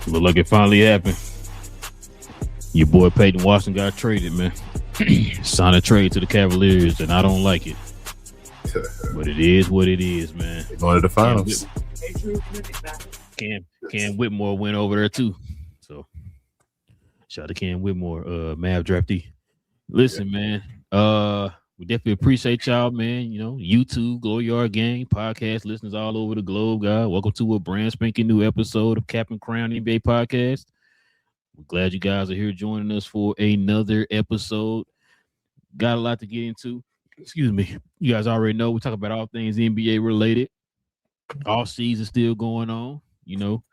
Look like it finally happened. Your boy Peyton Watson got traded, man. Signed a trade to the Cavaliers, and I don't like it. But it is what it is, man. They're going to the finals. Cam Whitmore went over there too. So shout out to Cam Whitmore, Mav draftee. Listen, man. We definitely appreciate y'all, man. You know, YouTube, Glow Yard Gang, podcast listeners all over the globe, guys. Welcome to a brand spanking new episode of Cap and Crown NBA Podcast. We're glad you guys are here joining us for another episode. Got a lot to get into. Excuse me. You guys already know we talk about all things NBA related. All season still going on, you know.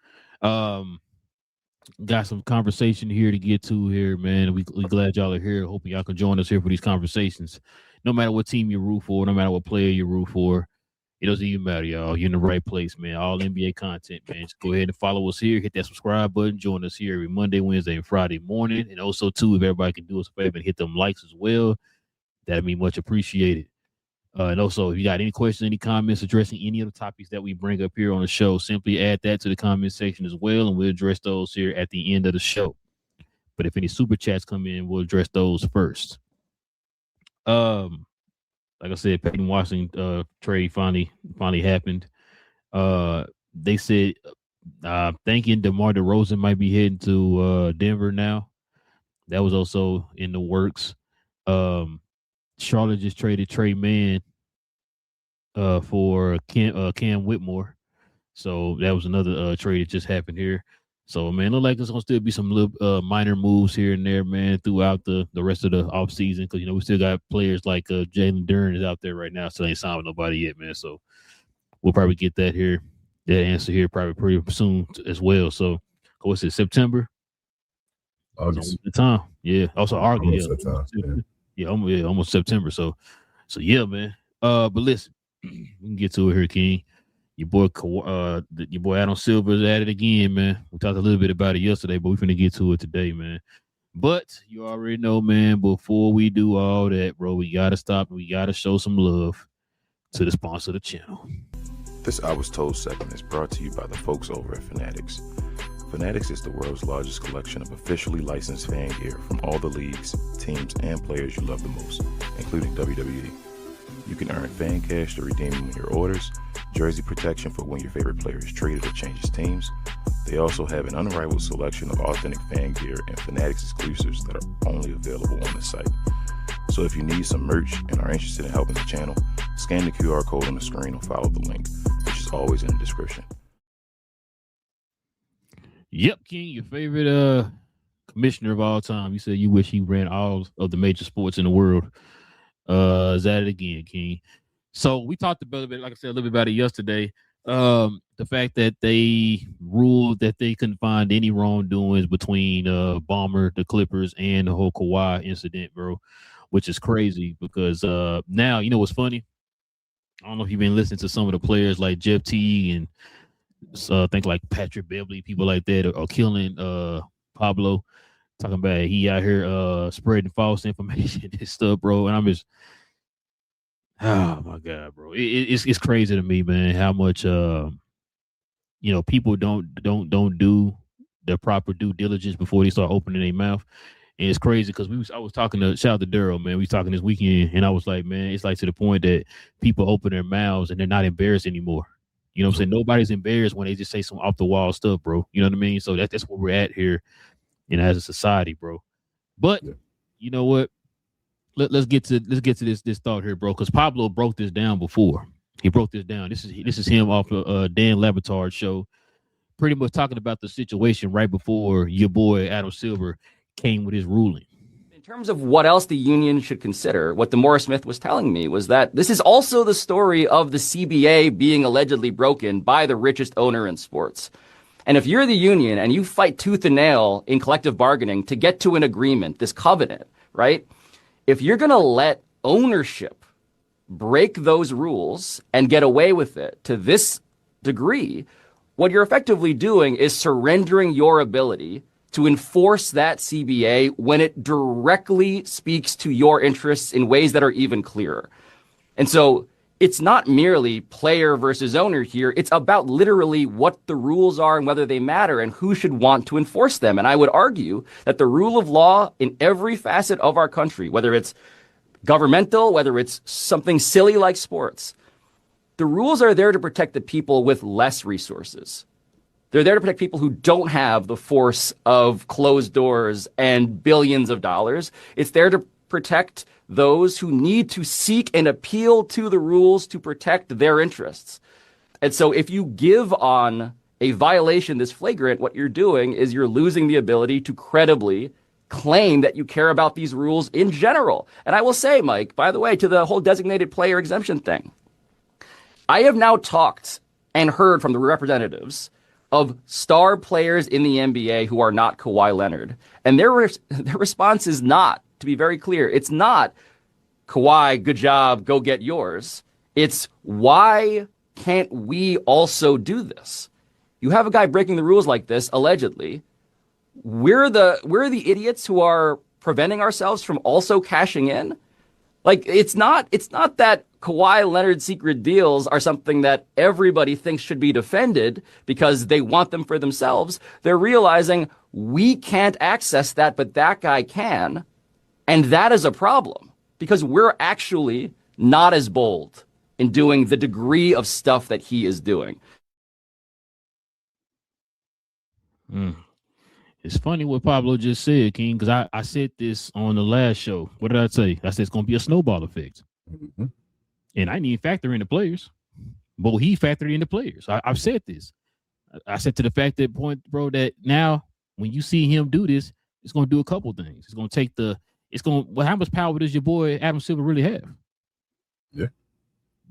Got some conversation here to get to here, man. We glad y'all are here. Hoping y'all can join us here for these conversations. No matter what team you root for, no matter what player you root for, it doesn't even matter, y'all. You're in the right place, man. All NBA content, man. Just go ahead and follow us here. Hit that subscribe button. Join us here every Monday, Wednesday, and Friday morning. And also, too, if everybody can do us a favor and hit them likes as well, that'd be much appreciated. And also, if you got any questions, any comments addressing any of the topics that we bring up here on the show, simply add that to the comment section as well, and we'll address those here at the end of the show. But if any super chats come in, we'll address those first. Like I said, Peyton Watson trade finally happened. They said thinking DeMar DeRozan might be heading to Denver now. That was also in the works. Charlotte just traded Trey Mann for Cam Whitmore. So that was another trade that just happened here. So, man, look like there's going to still be some little minor moves here and there, man, throughout the rest of the offseason. Because, you know, we still got players like Jalen Duren is out there right now. Still ain't signed with nobody yet, man. So we'll probably get that answer here probably pretty soon as well. So, what's it, September? August. The time. Yeah. Also, August. Yeah. Almost September. So yeah, man. But listen, we can get to it here, King. Your boy Adam Silver is at it again, man. We talked a little bit about it yesterday, but we're finna get to it today, man. But you already know, man, before we do all that, bro, we gotta stop and we gotta show some love to the sponsor of the channel. This I Was Told segment is brought to you by the folks over at Fanatics. Fanatics is the world's largest collection of officially licensed fan gear from all the leagues, teams, and players you love the most, including WWE. You can earn fan cash to redeem when your orders, jersey protection for when your favorite player is traded or changes teams. They also have an unrivaled selection of authentic fan gear and Fanatics exclusives that are only available on the site. So if you need some merch and are interested in helping the channel, scan the QR code on the screen or follow the link, which is always in the description. Yep, King, your favorite commissioner of all time. You said you wish he ran all of the major sports in the world. Is at it again, King. So we talked about it, like I said, a little bit about it yesterday. The fact that they ruled that they couldn't find any wrongdoings between Ballmer, the Clippers, and the whole Kawhi incident, bro, which is crazy because now, you know what's funny? I don't know if you've been listening to some of the players like Jeff Teague and think like Patrick Beverly, people like that are killing Pablo, talking about he out here spreading false information and stuff, bro. And I'm just, oh my God, bro, it's crazy to me, man, how much people don't do the proper due diligence before they start opening their mouth. And it's crazy because I was talking to shout out to Daryl, man. We was talking this weekend, and I was like, man, it's like to the point that people open their mouths and they're not embarrassed anymore. You know what I'm saying? Nobody's embarrassed when they just say some off the wall stuff, bro. You know what I mean? So that's where we're at here, as a society, bro. But you know what? Let's get to this thought here, bro. Because Pablo broke this down before. He broke this down. This is him off of Dan Lebatard's show, pretty much talking about the situation right before your boy Adam Silver came with his ruling. In terms of what else the union should consider, what DeMaurice Smith was telling me was that this is also the story of the CBA being allegedly broken by the richest owner in sports. And if you're the union and you fight tooth and nail in collective bargaining to get to an agreement, this covenant, right? If you're going to let ownership break those rules and get away with it to this degree, what you're effectively doing is surrendering your ability to enforce that CBA when it directly speaks to your interests in ways that are even clearer. And so it's not merely player versus owner here. It's about literally what the rules are and whether they matter and who should want to enforce them. And I would argue that the rule of law in every facet of our country, whether it's governmental, whether it's something silly like sports, the rules are there to protect the people with less resources. They're there to protect people who don't have the force of closed doors and billions of dollars. It's there to protect those who need to seek and appeal to the rules to protect their interests. And so if you give on a violation this flagrant, what you're doing is you're losing the ability to credibly claim that you care about these rules in general. And I will say, Mike, by the way, to the whole designated player exemption thing, I have now talked and heard from the representatives of star players in the NBA who are not Kawhi Leonard. And their response is not, to be very clear, it's not, Kawhi, good job, go get yours. It's, why can't we also do this? You have a guy breaking the rules like this, allegedly. We're the idiots who are preventing ourselves from also cashing in. Like, it's not that Kawhi Leonard secret deals are something that everybody thinks should be defended because they want them for themselves. They're realizing we can't access that, but that guy can. And that is a problem because we're actually not as bold in doing the degree of stuff that he is doing. It's funny what Pablo just said, King, because I said this on the last show. What did I say? I said it's going to be a snowball effect. Mm-hmm. And I didn't even factor in the players. But he factored in the players. I've said this. I said to the fact that point, bro, that now when you see him do this, it's going to do a couple things. It's going to take how much power does your boy Adam Silver really have? Yeah.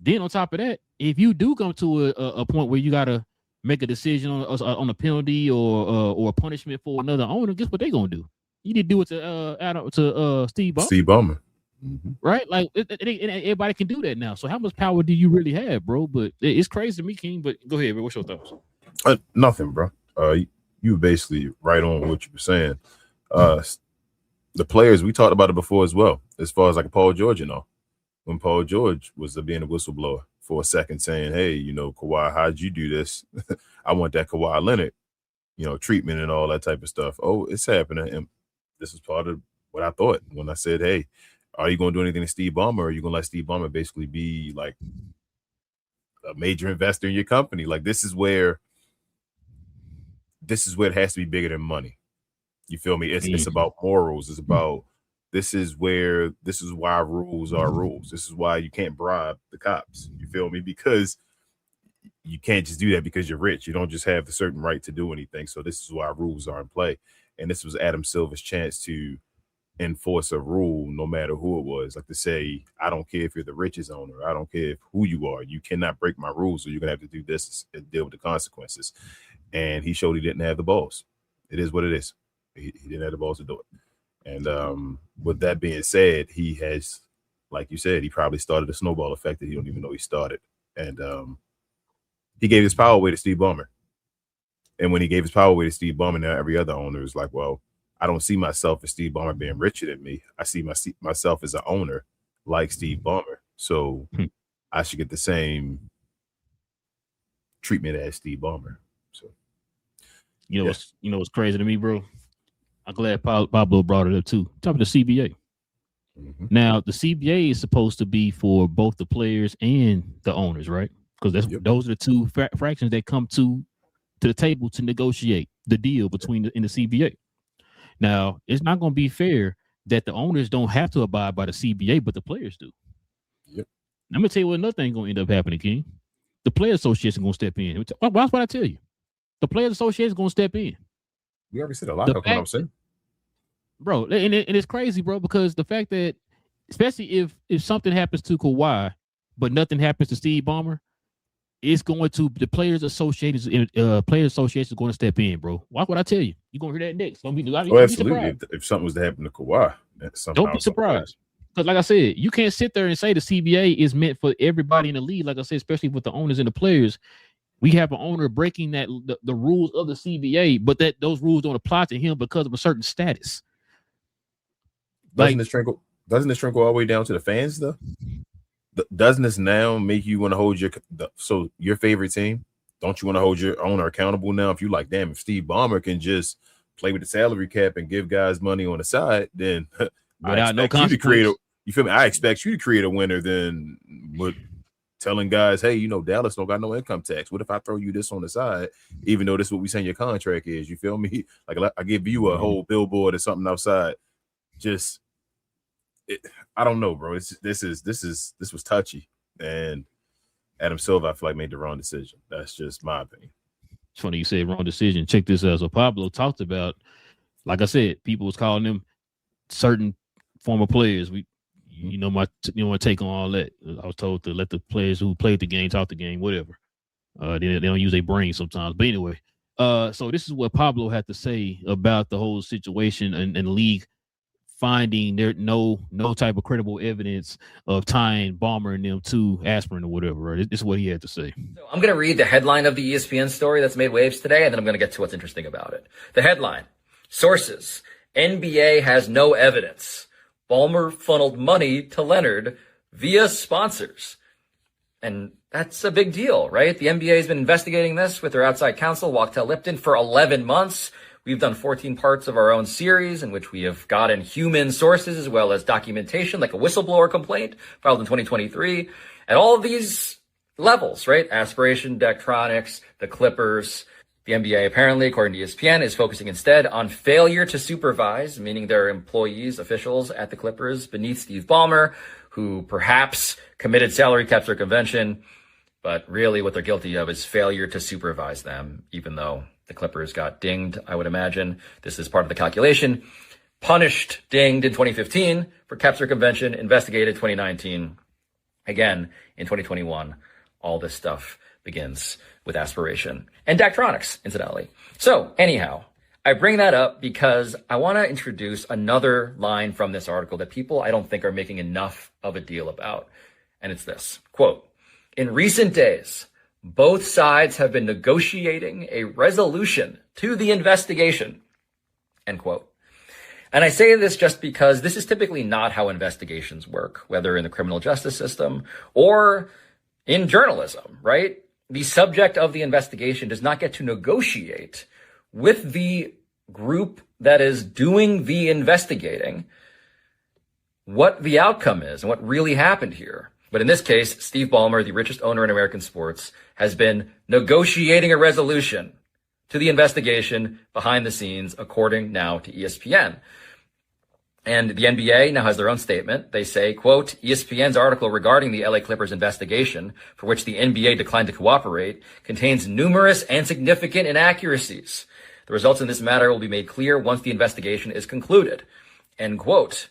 Then on top of that, if you do come to a point where you got to make a decision on a penalty or a punishment for another owner, guess what they gonna do? You need to do it to Steve Ballmer. Steve Ballmer. Mm-hmm. Right? Like everybody can do that now. So how much power do you really have, bro? But it's crazy to me, King. But go ahead, bro. What's your thoughts? Nothing, bro. You were basically right on what you were saying. The players, we talked about it before as well, as far as like Paul George, when Paul George was being a whistleblower for a second saying, hey, Kawhi, how'd you do this? I want that Kawhi Leonard, treatment and all that type of stuff. Oh, it's happening. And this is part of what I thought when I said, hey, are you going to do anything to Steve Ballmer? Or are you going to let Steve Ballmer basically be like a major investor in your company? Like, this is where it has to be bigger than money. You feel me? It's about morals. It's about, this is why rules are rules. This is why you can't bribe the cops. You feel me? Because you can't just do that because you're rich. You don't just have the certain right to do anything. So this is why rules are in play. And this was Adam Silver's chance to enforce a rule, no matter who it was. Like to say, I don't care if you're the richest owner. I don't care who you are. You cannot break my rules. So you're going to have to do this and deal with the consequences. And he showed he didn't have the balls. It is what it is. He didn't have the balls to do it. And with that being said, he has, like you said, he probably started a snowball effect that he don't even know he started. And he gave his power away to Steve Ballmer. And when he gave his power away to Steve Ballmer, now every other owner is like, well, I don't see myself as Steve Ballmer being richer than me. I see myself as an owner like Steve Ballmer. So I should get the same treatment as Steve Ballmer. So, what's crazy to me, bro? I'm glad Pablo brought it up too. Talk about the CBA. Mm-hmm. Now, the CBA is supposed to be for both the players and the owners, right? because those are the two fractions that come to the table to negotiate the deal between in the CBA. Now, it's not going to be fair that the owners don't have to abide by the CBA, but the players do. Yep. I'm gonna tell you what another thing going to end up happening, King. The Players Association going to step in. That's what I tell you. The Players Association is going to step in. We already said a lot of what I'm saying, bro. And it's crazy, bro, because the fact that, especially if something happens to Kawhi, but nothing happens to Steve Ballmer, it's going to the Players Association. Players Association is going to step in, bro. Why would I tell you? You're going to hear that next. Don't be absolutely. If something was to happen to Kawhi, don't be surprised. Because, like I said, you can't sit there and say the CBA is meant for everybody in the league. Like I said, especially with the owners and the players, we have an owner breaking the rules of the CBA, but that those rules don't apply to him because of a certain status. Doesn't this trickle all the way down to the fans, though? Doesn't this now make you want to hold your favorite team? Don't you want to hold your owner accountable now? If you like, damn, if Steve Ballmer can just play with the salary cap and give guys money on the side, then without no consequence. You feel me? I expect you to create a winner than what telling guys, hey, Dallas don't got no income tax. What if I throw you this on the side, even though this is what we say your contract is? You feel me? Like I give you a whole billboard or something outside. I don't know, bro. This was touchy, and Adam Silver, I feel like, made the wrong decision. That's just my opinion. It's funny you said wrong decision. Check this out. So Pablo talked about, like I said, people was calling them certain former players. My take on all that. I was told to let the players who played the game talk the game, whatever. They don't use their brain sometimes. But anyway, so this is what Pablo had to say about the whole situation and the league finding there no type of credible evidence of tying Ballmer and them to aspirin or whatever. Right? This is what he had to say. So I'm going to read the headline of the ESPN story that's made waves today, and then I'm going to get to what's interesting about it. The headline: sources, NBA has no evidence. Ballmer funneled money to Leonard via sponsors. And that's a big deal, right? The NBA has been investigating this with their outside counsel, Wachtell Lipton, for 11 months. We've done 14 parts of our own series in which we have gotten human sources as well as documentation, like a whistleblower complaint filed in 2023. At all of these levels, right? Aspiration, Daktronics, the Clippers. The NBA, apparently, according to ESPN, is focusing instead on failure to supervise, meaning their employees, officials at the Clippers beneath Steve Ballmer, who perhaps committed salary cap circumvention, but really what they're guilty of is failure to supervise them, even though the Clippers got dinged, I would imagine. This is part of the calculation. Punished, dinged in 2015 for cap circumvention, investigated 2019. Again, in 2021, all this stuff begins with aspiration. And Daktronics, incidentally. So, anyhow, I bring that up because I want to introduce another line from this article that people I don't think are making enough of a deal about. And it's this, quote, "In recent days, both sides have been negotiating a resolution to the investigation," end quote. And I say this just because this is typically not how investigations work, whether in the criminal justice system or in journalism, right? The subject of the investigation does not get to negotiate with the group that is doing the investigating what the outcome is and what really happened here. But in this case, Steve Ballmer, the richest owner in American sports, has been negotiating a resolution to the investigation behind the scenes, according now to ESPN. And the NBA now has their own statement. They say, quote, "ESPN's article regarding the LA Clippers investigation, for which the NBA declined to cooperate, contains numerous and significant inaccuracies. The results in this matter will be made clear once the investigation is concluded," end quote.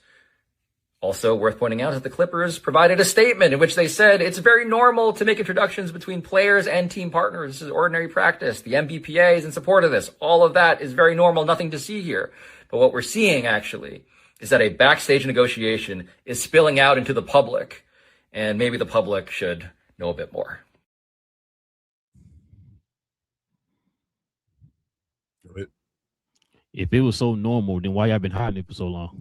Also worth pointing out is that the Clippers provided a statement in which they said it's very normal to make introductions between players and team partners. This is ordinary practice. The MBPA is in support of this. All of that is very normal. Nothing to see here. But what we're seeing actually is that a backstage negotiation is spilling out into the public, and maybe the public should know a bit more. If it was so normal, then why y'all been hiding it for so long?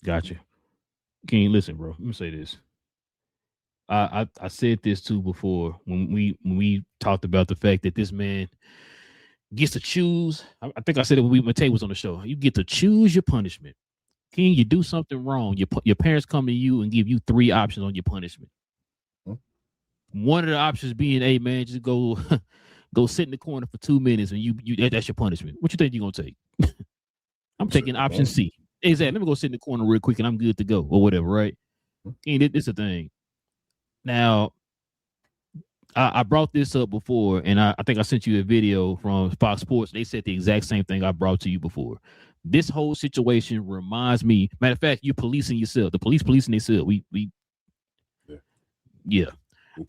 Gotcha. King, listen, bro. Let me say this. I said this too before when we talked about the fact that this man gets to choose. I think I said it when Matei was on the show. You get to choose your punishment. King, you do something wrong. Your parents come to you and give you 3 options on your punishment. One of the options being, hey man, just go go sit in the corner for 2 minutes and you that's your punishment. What you think you're gonna take? I'm taking option C. Exactly. Let me go sit in the corner real quick and I'm good to go or whatever, right? King, this is a thing. Now, I brought this up before, and I think I sent you a video from Fox Sports. They said the exact same thing I brought to you before. This whole situation reminds me. Matter of fact, you policing yourself. The police policing themselves. Yeah.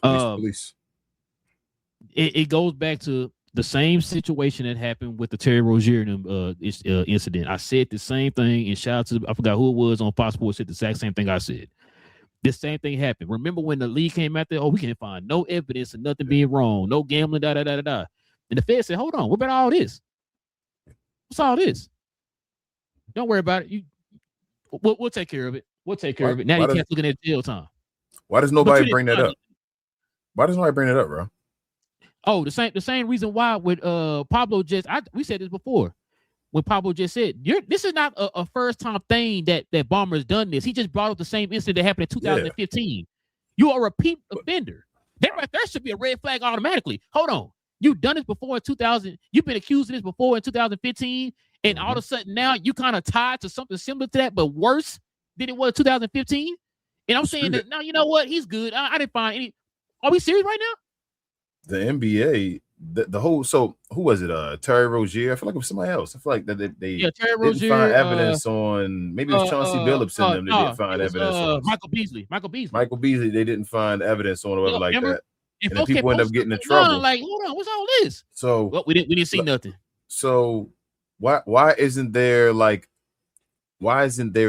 Police. It goes back to the same situation that happened with the Terry Rozier incident. I said the same thing, and shout out to I forgot who it was on Fox Sports said the exact same thing I said. This same thing happened. Remember when the league came out there? Oh, we can't find no evidence of nothing being wrong, no gambling, da. And the Fed said, "Hold on, what about all this? What's all this? Don't worry about it. We'll take care of it. We'll take care of it." Now you can't looking at jail time. Why does nobody bring that up? Why does nobody bring it up, bro? Oh, the same reason why with Pablo we said this before. When Pablo just said, this is not a first time thing that Ballmer's done this. He just brought up the same incident that happened in 2015. Yeah. You are a repeat offender. That right there should be a red flag automatically. Hold on. You've done this before in 2000. You've been accused of this before in 2015. And all of a sudden now you kind of tied to something similar to that, but worse than it was in 2015. And I'm saying that now, you know what? He's good. I didn't find any. Are we serious right now? The NBA, the whole, so who was it? Terry Rozier. I feel like it was somebody else. I feel like that they Terry Rozier, didn't find evidence on, maybe it was Chauncey Billups and them. They didn't find evidence on Michael Beasley. They didn't find evidence on or whatever like that. And then people end up getting in trouble. Like, hold on, what's all this? So well, we didn't see nothing. So why isn't there an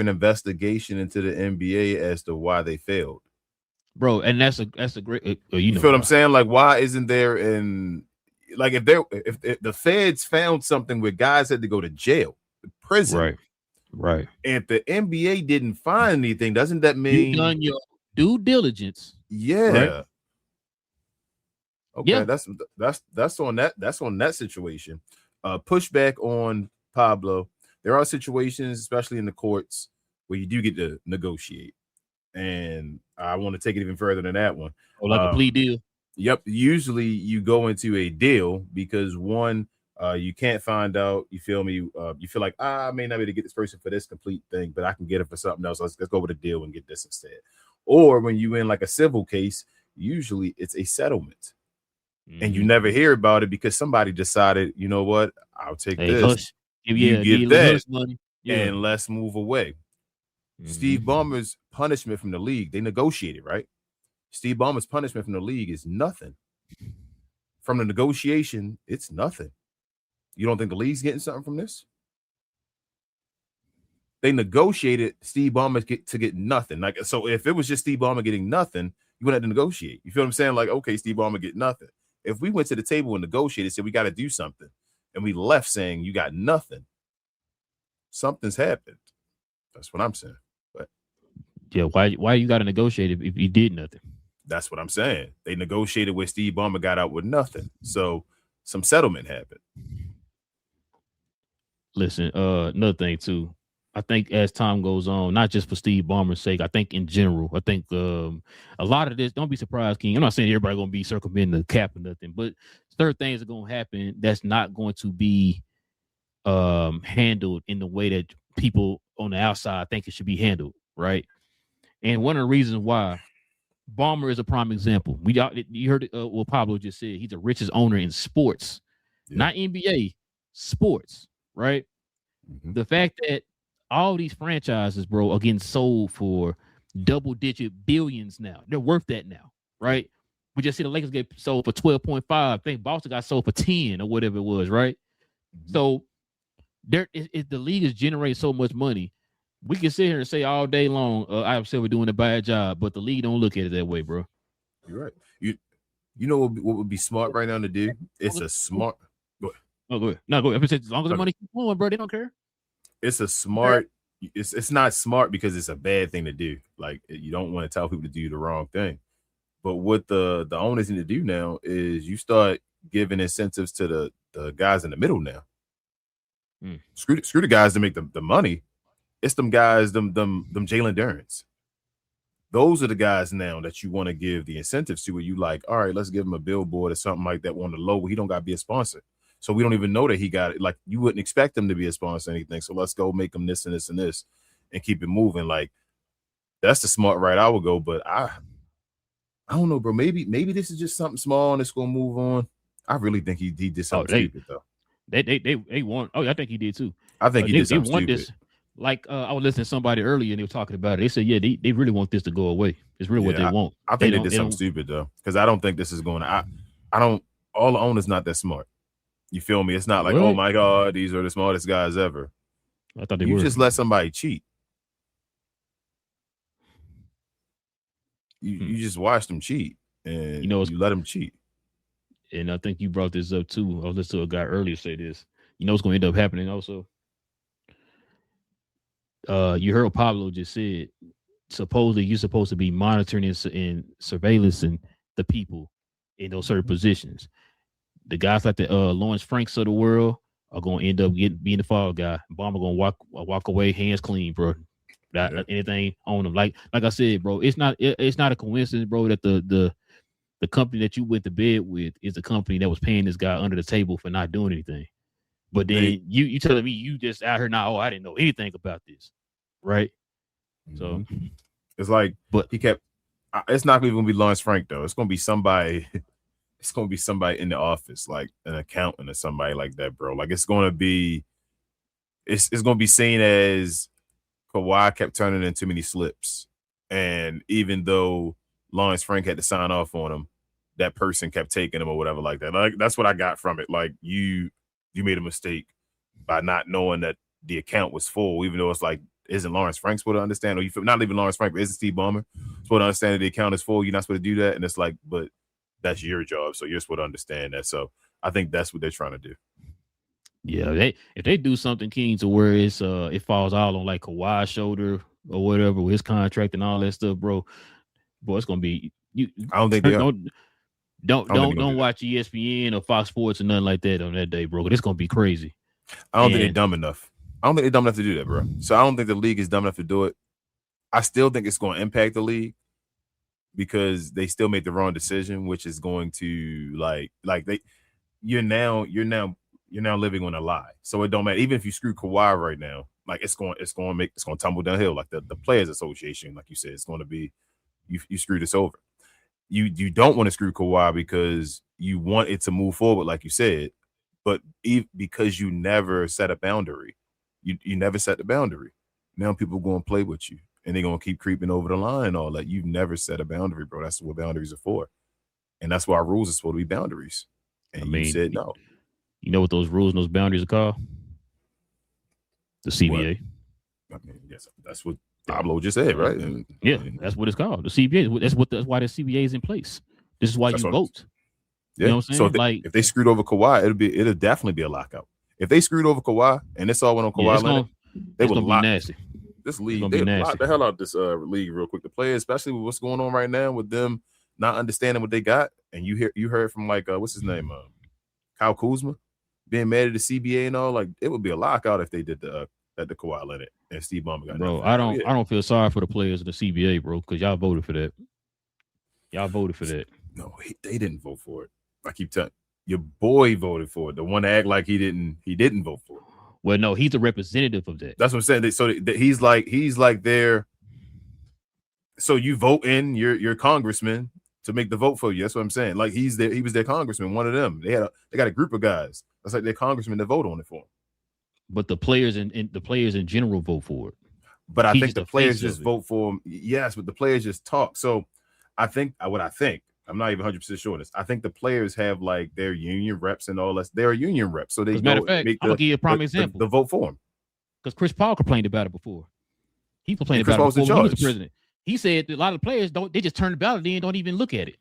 investigation into the NBA as to why they failed? Bro, and that's a great you feel what I'm saying? Like, why isn't there if the feds found something where guys had to go to jail, prison, right, and if the NBA didn't find anything, doesn't that mean you done your due diligence? Yeah. Right? Okay, yeah. that's on that situation. Pushback on Pablo. There are situations, especially in the courts, where you do get to negotiate. And I want to take it even further than that one. Oh, like a plea deal? Yep. Usually you go into a deal because one, you can't find out, you feel me? You feel like, I may not be able to get this person for this complete thing, but I can get it for something else. Let's go with a deal and get this instead. Or when you in like a civil case, usually it's a settlement. And you never hear about it because somebody decided, you know what? I'll take this. You get that money. And let's move away. Steve Ballmer's punishment from the league, they negotiated, right? Steve Ballmer's punishment from the league is nothing. From the negotiation, it's nothing. You don't think the league's getting something from this? They negotiated Steve Ballmer to get nothing. Like, so if it was just Steve Ballmer getting nothing, you wouldn't have to negotiate. You feel what I'm saying? Like, okay, Steve Ballmer get nothing. If we went to the table and negotiated, said we got to do something, and we left saying you got nothing, something's happened. That's what I'm saying. But yeah, why you got to negotiate if you did nothing? That's what I'm saying. They negotiated where Steve Ballmer got out with nothing. So some settlement happened. Listen, another thing too. I think as time goes on, not just for Steve Ballmer's sake, I think in general, I think a lot of this, don't be surprised, King. I'm not saying everybody going to be circumventing the cap or nothing, but certain things are going to happen that's not going to be handled in the way that people on the outside think it should be handled, right? And one of the reasons why Ballmer is a prime example. You heard what Pablo just said. He's the richest owner in sports, not NBA, sports, right? Mm-hmm. The fact that all these franchises, bro, are getting sold for double-digit billions now. They're worth that now, right? We just see the Lakers get sold for 12.5. I think Boston got sold for 10 or whatever it was, right? Mm-hmm. So if the league is generating so much money, we can sit here and say all day long, I've said we're doing a bad job, but the league don't look at it that way, bro. You're right. You know what would be smart right now to do? It's a smart. Go ahead. Oh, go ahead. No, go ahead. As long as the money keeps flowing, bro, they don't care. It's a smart. It's not smart because it's a bad thing to do. Like, you don't want to tell people to do the wrong thing. But what the owners need to do now is you start giving incentives to the guys in the middle now. Screw the guys to make the money. it's them guys, them Jalen Durants. Those are the guys now that you want to give the incentives to, where you like, all right, let's give him a billboard or something like that on the low where he don't got to be a sponsor. So we don't even know that he got it. Like, you wouldn't expect him to be a sponsor or anything. So let's go make him this and this and this and keep it moving. Like, that's the smart right I would go. But I don't know, bro. Maybe this is just something small and it's gonna move on. I really think he did something stupid though. They want. Oh, I think he did too. I think he did something stupid. This. Like I was listening to somebody earlier and they were talking about it. They said, yeah, they really want this to go away. It's really what they want. I think they did something stupid though, because I don't think this is going to. I don't. All the owners not that smart. You feel me? It's not like, oh my God, these are the smartest guys ever. I thought they were. You just let somebody cheat. You just watch them cheat, and you let them cheat. And I think you brought this up too. I was listening to a guy earlier say this. You know what's going to end up happening also? You heard what Pablo just said. Supposedly, you're supposed to be monitoring and surveillance and the people in those certain positions. The guys like the Lawrence Franks of the world are going to end up being the fall guy. Bomber going to walk away hands clean, bro. Not anything on them. Like I said, bro, it's not a coincidence, bro, that the company that you went to bed with is the company that was paying this guy under the table for not doing anything. But then you telling me you just out here now, I didn't know anything about this, right? So it's like, but he kept. It's not even gonna be Lawrence Frank though. It's gonna be somebody. It's gonna be somebody in the office, like an accountant or somebody like that, bro. Like it's gonna be. It's gonna be seen as Kawhi kept turning in too many slips, and even though Lawrence Frank had to sign off on him, that person kept taking him or whatever like that. Like that's what I got from it. Like you made a mistake by not knowing that the account was full, even though it's like, isn't Lawrence Frank supposed to understand? Or you feel, not even Lawrence Frank, but isn't Steve Ballmer supposed to understand that the account is full? You're not supposed to do that. And it's like, but that's your job. So you're supposed to understand that. So I think that's what they're trying to do. Yeah, if they do something, King, to where it falls all on like Kawhi's shoulder or whatever with his contract and all that stuff, bro, it's gonna be you. I don't think they are. Don't watch ESPN or Fox Sports or nothing like that on that day, bro. It's gonna be crazy. I don't think they're dumb enough. I don't think they're dumb enough to do that, bro. So I don't think the league is dumb enough to do it. I still think it's going to impact the league because they still made the wrong decision, which is going to you're now living on a lie. So it don't matter. Even if you screw Kawhi right now, like it's going to tumble downhill. Like the Players Association, like you said, it's going to be you screwed us over. You don't want to screw Kawhi because you want it to move forward, like you said, but because you never set a boundary, you never set the boundary. Now people are going to play with you, and they're going to keep creeping over the line and all that. You've never set a boundary, bro. That's what boundaries are for, and that's why rules are supposed to be boundaries. And you said no. You know what those rules and those boundaries are called? The CBA. I mean, yes, that's what Pablo just said, right? And, that's what it's called. The CBA. That's why the CBA is in place. This is why you vote. Yeah. You know what I'm saying? So if they screwed over Kawhi, it'll definitely be a lockout. If they screwed over Kawhi and this all went on Kawhi Leonard, they would lock nasty. This league. They would lock the hell out of this league real quick. The players, especially with what's going on right now with them not understanding what they got, and you heard from like what's his name, Kyle Kuzma, being mad at the CBA and all. Like it would be a lockout if they did the Kawhi Leonard and Steve Ballmer got. Bro, I don't feel sorry for the players of the CBA, bro, because y'all voted for that. Y'all voted for that. No, they didn't vote for it. I keep telling your boy voted for it. The one that act like he didn't vote for it. Well, no, he's a representative of that. That's what I'm saying. So he's like their. So you vote in your congressman to make the vote for you. That's what I'm saying. Like he was their congressman, one of them. They got a group of guys. That's like their congressman to vote on it for him. But the players in general vote for it. But I think the players just vote for him. Yes, but the players just talk. So I think I'm not even 100% sure on this. I think the players have like their union reps and all that. They're a union rep. So they matter of fact, I'm gonna give you a prime example. The vote for him. Because Chris Paul complained about it before. He complained about it before he was the president. He said that a lot of the players they just turn the ballot in and don't even look at it.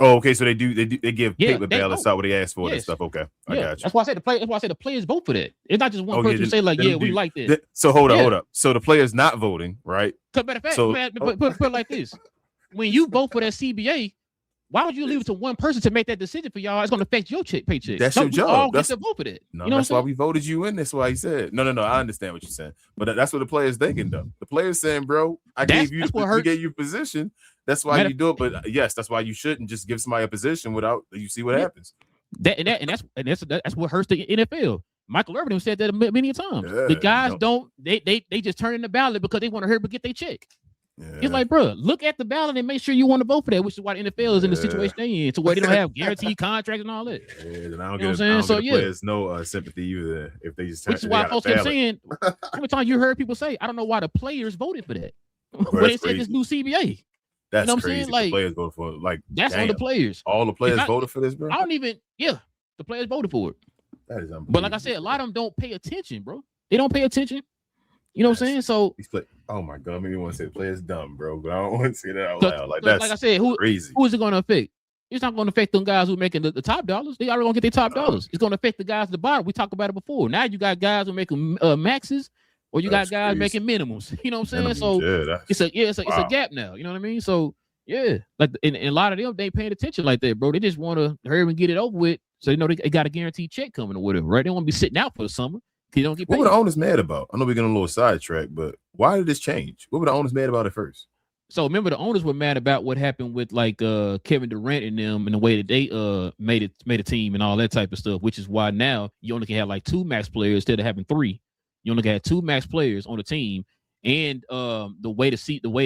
Oh, okay. So they give paper ballots out what they ask for and stuff. Okay. I got you. That's why I said the players vote for that. It's not just one person who say like, we like this. So hold up. So the players not voting, right? Matter of fact, put it like this. When you vote for that CBA, Why would you leave it to one person to make that decision for y'all? It's going to affect your paycheck. That's your job. All get to vote for that. No, you know that's why we voted you in. That's why he said. No. I understand what you're saying, but that's what the players thinking though. The players saying, "Bro, we gave you position. That's why you do it." But yes, that's why you shouldn't just give somebody a position without you see what happens. That's what hurts the NFL. Michael Irvin said that many times. Yeah, the guys they just turn in the ballot because they want to hurry but get their check. Yeah. It's like, bro, look at the ballot and make sure you want to vote for that, which is why the NFL is in the situation they in, to where they don't have guaranteed contracts and all that. Yeah, then I don't get players no sympathy either if they just. Which is why folks kept saying, every time you heard people say, I don't know why the players voted for that. But they said this new CBA. That's you know what crazy. I'm saying? Like, the players voted for it. Like that's on the players. All the players voted for this, bro. The players voted for it. That is unbelievable. But like I said, a lot of them don't pay attention, bro. They don't pay attention. You know what I'm saying? So oh my god, I mean, you want to say the player's dumb, bro, but I don't want to say that out loud. Like that's like I said, crazy. Who is it going to affect? It's not going to affect them guys who are making the top dollars. They already going to get their top dollars. It's going to affect the guys at the bottom. We talked about it before. Now you got guys who are making maxes, or you got guys making minimums. You know what I'm saying? So it's a gap now. You know what I mean? So yeah, like and a lot of them they ain't paying attention like that, bro. They just want to hurry and get it over with, so they know they got a guaranteed check coming or whatever, right? They want to be sitting out for the summer. You don't get paid. What were the owners mad about? I know we're getting a little sidetrack, but why did this change? What were the owners mad about at first? So remember, the owners were mad about what happened with like Kevin Durant and them and the way that they made a team and all that type of stuff, which is why now you only can have like 2 max players instead of having 3. You only got 2 max players on the team, and the way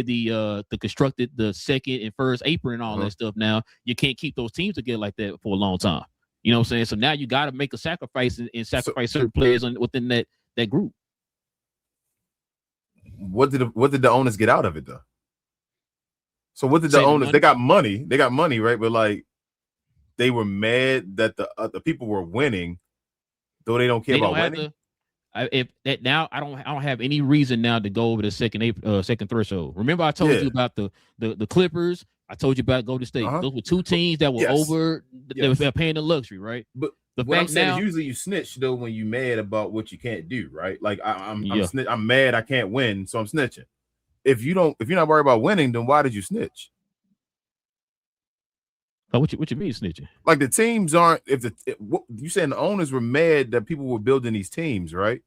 the constructed the second and first apron and all that stuff. Now you can't keep those teams together like that for a long time. You know what I'm saying? So now you got to make a sacrifice and sacrifice certain players within that group. What did the owners get out of it though? So what did the owners? They got money, right? But like, they were mad that the people were winning, though they don't care about winning. Now I don't have any reason now to go over the second threshold. Remember I told you about the Clippers. I told you about Golden State. Those were 2 teams that were over. They were paying the luxury, right? But the what I'm saying is usually you snitch though when you mad about what you can't do, right? Like I'm mad I can't win, so I'm snitching. If you're not worried about winning, then why did you snitch? Oh, what you mean snitching? Like the teams aren't. You saying the owners were mad that people were building these teams, right?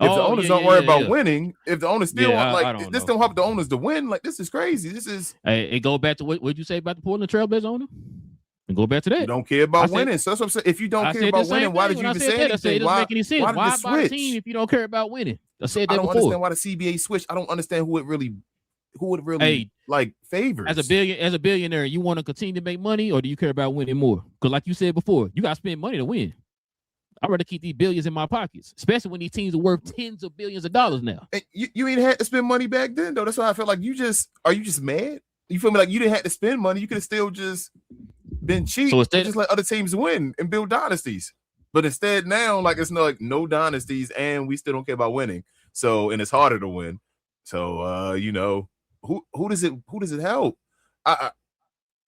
If the owners don't worry about winning, if the owners still want this don't help the owners to win, like this is crazy. This is. Hey, it go back to what you say about the Portland Trailblazers owner, and go back to that. You don't care about winning, so that's what I'm saying. If you don't care about winning, why did you even say anything? I said it doesn't make any sense. Why buy a team if you don't care about winning? I said that before. I don't understand why the CBA switched. I don't understand who it really like favors. As a billionaire, you want to continue to make money, or do you care about winning more? Because like you said before, you got to spend money to win. I'd rather keep these billions in my pockets, especially when these teams are worth tens of billions of dollars now. And you ain't had to spend money back then, though. That's why I feel like are you just mad? You feel me? Like you didn't have to spend money. You could have still just been cheap. So instead, just let other teams win and build dynasties. But instead now, like it's no dynasties, and we still don't care about winning. So and it's harder to win. So who does it help?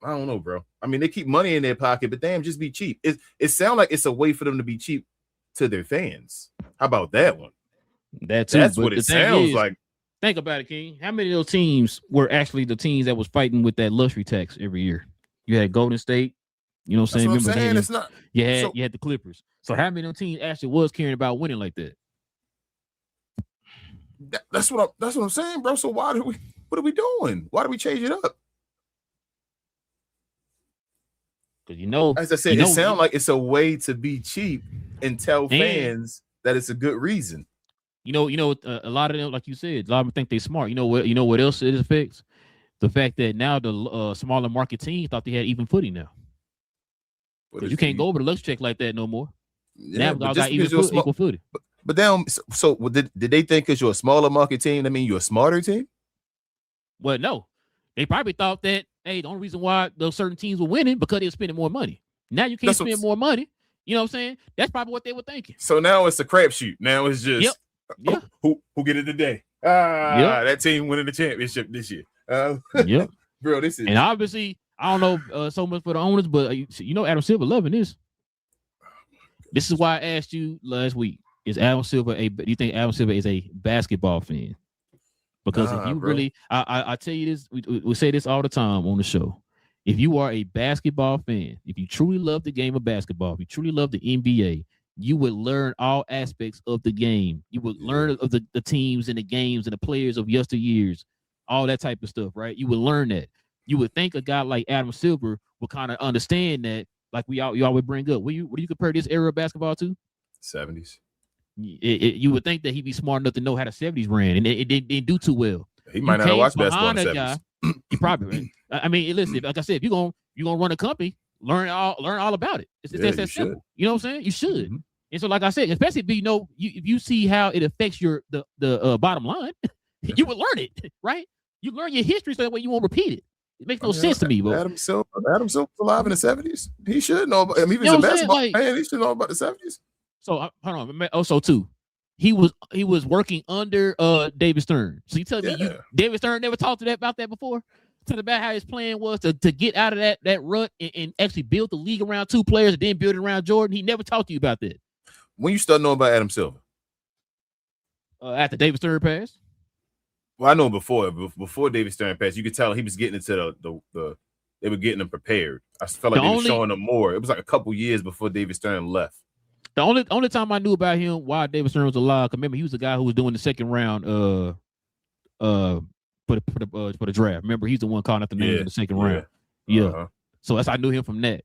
I don't know, bro. I mean, they keep money in their pocket, but damn, just be cheap. It sounds like it's a way for them to be cheap to their fans. How about that one? That's what it sounds like. Think about it, King. How many of those teams were actually the teams that was fighting with that luxury tax every year? You had Golden State. You know what I'm saying? It's not. You had the Clippers. So how many of those teams actually was caring about winning like that? That's what I'm saying, bro. So what are we doing? Why do we change it up? Because as I said, it sounds like it's a way to be cheap and tell fans that it's a good reason. A lot of them, like you said, a lot of them think they're smart. You know what else it affects? The fact that now the smaller market teams thought they had even footing now. Because you can't go over the lux check like that no more. Yeah, now got equal footing. But then, so did they think because you're a smaller market team, that mean you're a smarter team? Well, no. They probably thought that, hey, the only reason why those certain teams were winning because they're spending more money. Now you can't spend more money. You know what I'm saying? That's probably what they were thinking. So now it's a crapshoot. Now it's just who get it today? That team winning the championship this year. Bro, this is, and obviously I don't know so much for the owners, but Adam Silver loving this. This is why I asked you last week: do you think Adam Silver is a basketball fan? Because if you really, I tell you this, we say this all the time on the show. if you are a basketball fan, if you truly love the game of basketball, if you truly love the NBA, you would learn all aspects of the game. You would learn of the teams and the games and the players of yesteryears, all that type of stuff, right? You would learn that. You would think a guy like Adam Silver would kind of understand that, like you always bring up. What do you compare this era of basketball to? 70s. You would think that he'd be smart enough to know how the 70s ran, and it didn't do too well. He might not have watched basketball in the 70s. Guy, he probably. Right? I mean, listen, like I said, if you're gonna run a company, learn all about it. It's that simple. You know what I'm saying? You should. Mm-hmm. And so, like I said, especially if if you see how it affects the bottom line, you would learn it, right? You learn your history so that way you won't repeat it. It makes no sense to me, bro. Adam Silver was alive in the 70s. He should know. I mean, he was a basketball fan. He should know about the 70s. So hold on. Also, too, he was working under David Stern. So you tell me David Stern never talked about that before? Talked about how his plan was to get out of that rut and actually build the league around two players and then build it around Jordan. He never talked to you about that. When you start knowing about Adam Silver? After David Stern passed. Well, I know before David Stern passed, you could tell he was getting into the they were getting him prepared. I felt like they were showing him more. It was like a couple years before David Stern left. The only time I knew about him while David Stern was alive, remember he was the guy who was doing the second round for the draft. Remember, he's the one calling out the names in the second round. Yeah. Uh-huh. So I knew him from that.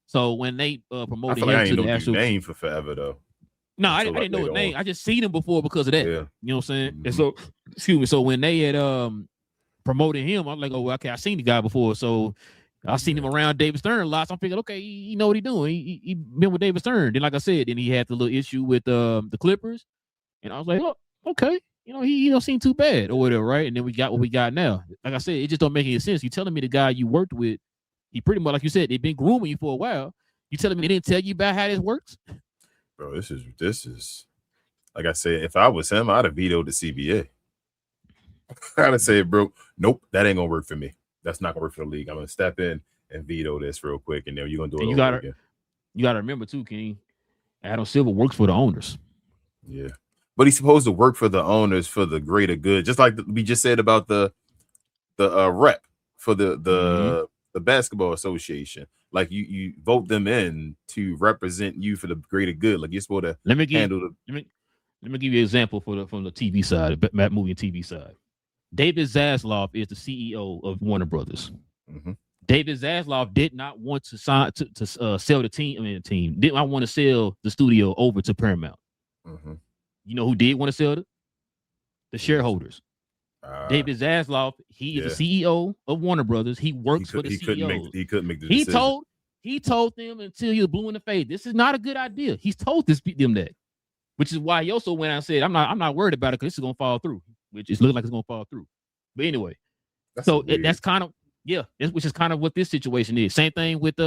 So when they promoted him to the actual name for forever though. No, I didn't know his name. I just seen him before because of that. Yeah. You know what I'm saying? Mm-hmm. And so, excuse me. So when they had promoted him, I'm like, oh, okay, I seen the guy before. So I seen him around David Stern a lot. So I'm thinking, okay, he know what he's doing. He been with David Stern. Then, like I said, then he had the little issue with the Clippers, and I was like, oh, okay, he don't seem too bad or whatever, right? And then we got what we got now. Like I said, it just don't make any sense. You telling me the guy you worked with, he pretty much, like you said, they've been grooming you for a while. You telling me they didn't tell you about how this works? Bro, this is like I said, if I was him, I'd have vetoed the CBA. I'd have said, bro, nope, that ain't gonna work for me. That's not gonna work for the league. I'm gonna step in and veto this real quick, and then you're gonna do it over again. You gotta remember too, King. Adam Silver works for the owners. Yeah, but he's supposed to work for the owners for the greater good, just like we just said about the rep for the basketball association. Like you vote them in to represent you for the greater good. Like you're supposed to handle the. Let me give you an example from the TV side, the movie and TV side. David Zaslav is the CEO of Warner Brothers. Mm-hmm. David Zaslav did not want to sell the team. Did not want to sell the studio over to Paramount. Mm-hmm. You know who did want to sell it? The shareholders. David Zaslav, he is the CEO of Warner Brothers. He works for the CEO. He couldn't make the decision. He told them until he was blue in the face, this is not a good idea. He's told them that, which is why he also went out and said, I'm not worried about it because this is gonna fall through, which is looking like it's gonna fall through. But anyway, that's kind of which is kind of what this situation is. Same thing with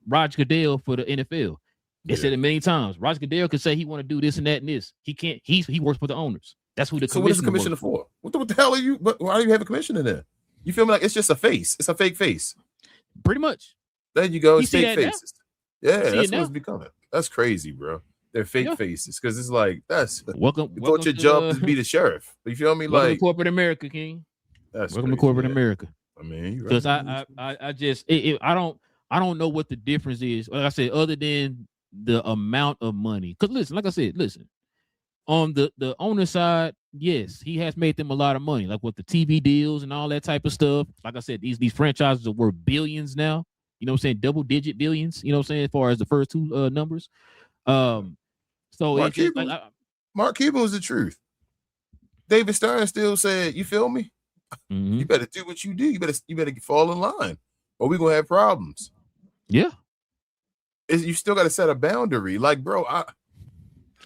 Roger Goodell for the NFL. They said it many times. Roger Goodell could say he want to do this and that and this. He can't. He works for the owners. That's who the so what is the commissioner for? What the hell are you? Why do you have a commissioner there? You feel me? Like it's just a face. It's a fake face. Pretty much. There you go. It's fake faces. Yeah, that's what it's becoming. That's crazy, bro. They're fake faces because it's like that's welcome. You thought your job is to be the sheriff. You feel me? Welcome like to corporate America, King. That's welcome to corporate America. I mean, because I just I don't know what the difference is. Like I said, other than the amount of money. Because listen. On the owner side, yes, he has made them a lot of money, like with the TV deals and all that type of stuff. Like I said, these franchises are worth billions now. You know what I'm saying? Double-digit billions. You know what I'm saying? As far as the first two numbers. So Mark Cuban was the truth. David Stern still said, "You feel me? Mm-hmm. You better do what you do. You better fall in line, or we're gonna have problems." Yeah, you still got to set a boundary. Like, bro,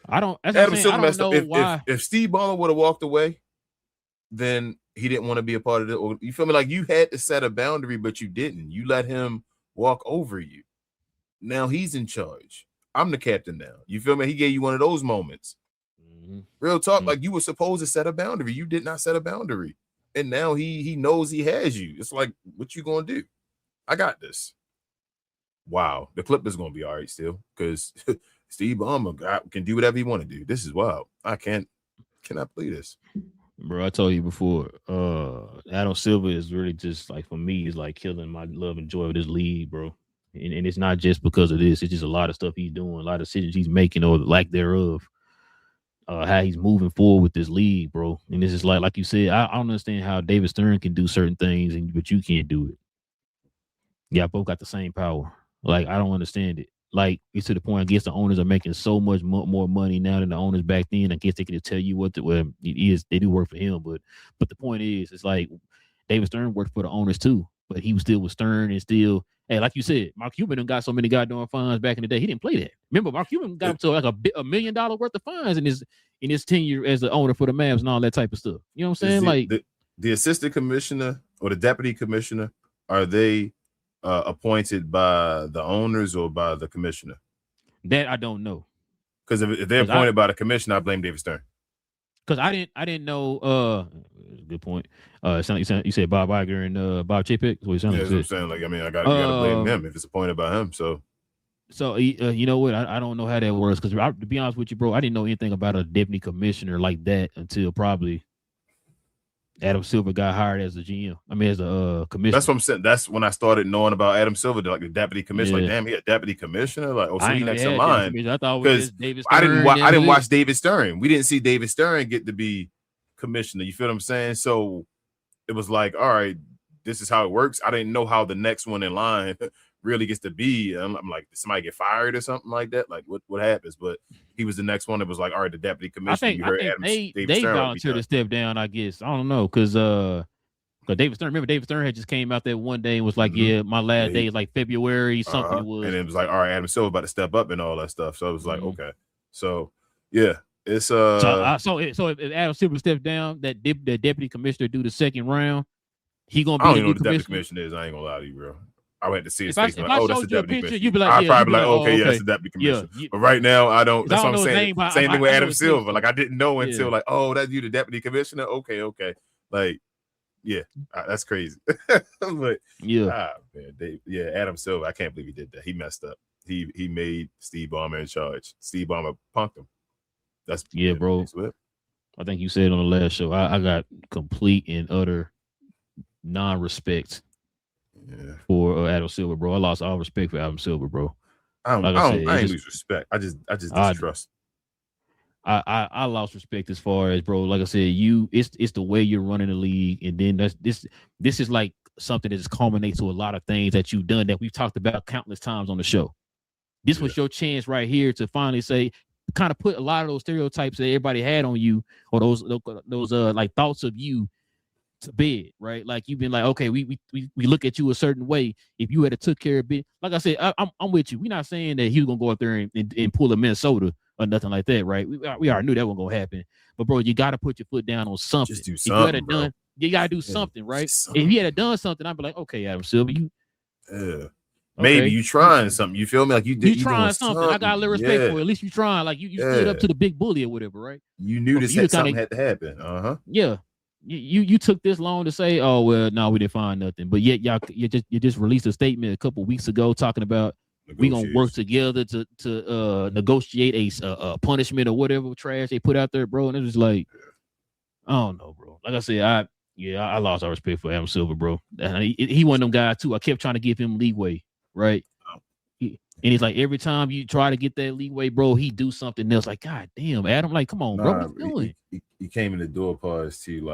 I don't know why. If Steve Ballmer would have walked away, then he didn't want to be a part of it. Or you feel me? Like you had to set a boundary, but you didn't. You let him walk over you. Now he's in charge. I'm the captain now. You feel me? He gave you one of those moments. Mm-hmm. Real talk. Mm-hmm. Like you were supposed to set a boundary. You did not set a boundary. And now he knows he has you. It's like, what you gonna do? I got this. Wow. The Clippers gonna be all right still because Steve Ballmer can do whatever he want to do. This is wild. I cannot believe this. Bro, I told you before, Adam Silver is really just like, for me, is like killing my love and joy of this league, bro. And it's not just because of this. It's just a lot of stuff he's doing, a lot of decisions he's making or the lack thereof. How he's moving forward with this league, bro. And this is like you said, I don't understand how David Stern can do certain things, but you can't do it. Yeah, both got the same power. Like, I don't understand it. Like, it's to the point, I guess the owners are making so much more money now than the owners back then. I guess they can tell you what well, it is. They do work for him, but the point is, it's like David Stern worked for the owners too, but he was still with Stern and still. Hey, like you said, Mark Cuban done got so many goddamn fines back in the day. He didn't play that. Remember, Mark Cuban got up to like $1 million worth of fines in his tenure as the owner for the Mavs and all that type of stuff. You know what I'm saying? The assistant commissioner or the deputy commissioner, are they appointed by the owners or by the commissioner? That I don't know. Because if they're appointed by the commissioner, I blame David Stern. Because I didn't know. Good point. You said Bob Iger and Bob Chapek. What you sound like? That's what I'm saying. Like, I mean, I gotta blame him if it's appointed by him. So you know what? I don't know how that works. Because to be honest with you, bro, I didn't know anything about a deputy commissioner like that until probably Adam Silver got hired as a GM. I mean, as a commissioner. That's what I'm saying. That's when I started knowing about Adam Silver, like the deputy commissioner. Yeah. Like, damn, he a deputy commissioner. Like, oh, so he next in line. I thought it was David Stern. I didn't watch David Stern. We didn't see David Stern get to be commissioner. You feel what I'm saying? So it was like, all right, this is how it works. I didn't know how the next one in line really gets to be. I'm like, did somebody get fired or something like that? Like, what happens? But he was the next one that was like, all right, the deputy commissioner. I think they volunteered to step down, I guess. I don't know, because David Stern had just came out there one day and was like, yeah, my last day is like February, something it was. And it was like, all right, Adam Silver about to step up and all that stuff. So it was like, okay. So, yeah. It's so if Adam Silver steps down, that deputy commissioner do the second round, he gonna be I don't know what the deputy commissioner is. I ain't gonna lie to you, bro. I went to see his face. Like, oh, that's the deputy commissioner. You'd be like, I'd probably be like, okay, yeah, that's the deputy commissioner. Yeah. But right now, I don't. That's what I'm saying. Same thing with Adam Silver. Like, I didn't know until like, oh, that's you, the deputy commissioner. Okay. Like, yeah, that's crazy. But man, Adam Silver. I can't believe he did that. He messed up. He made Steve Ballmer in charge. Steve Ballmer punked him. That's bro. I think you said on the last show, I got complete and utter non-respect for Adam Silver, bro. I lost all respect for Adam Silver, bro. I ain't lose respect. I just distrust. I lost respect as far as, bro, like I said, it's the way you're running the league, and then this is like something that just culminates to a lot of things that you've done that we've talked about countless times on the show. This was your chance right here to finally say, kind of put a lot of those stereotypes that everybody had on you, or those like thoughts of you, to bed, right? Like, you've been like, okay, we look at you a certain way. If you had to took care of it, like I said, I'm with you. We're not saying that he was gonna go up there and pull a Minnesota or nothing like that, right? We already knew that wasn't gonna happen. But bro, you got to put your foot down on something. Just do something, you gotta do something, right? Something. If he had done something, I'd be like, okay, Adam Silver, maybe you trying something. You feel me? Like you trying something. I got a little respect for it. At least you trying. Like you stood up to the big bully or whatever, right? You knew something had to happen. Yeah. You took this long to say, oh well, no, we didn't find nothing. But yet you just released a statement a couple weeks ago talking about we gonna work together to negotiate a punishment or whatever trash they put out there, bro. And it was like, I don't know, bro. Like I said, I lost all respect for Adam Silver, bro. And he one of them guys too. I kept trying to give him leeway, right? And it's like every time you try to get that leeway, bro, he do something else. Like, God damn, Adam, like, come on, bro, what you doing? He came in the door pause too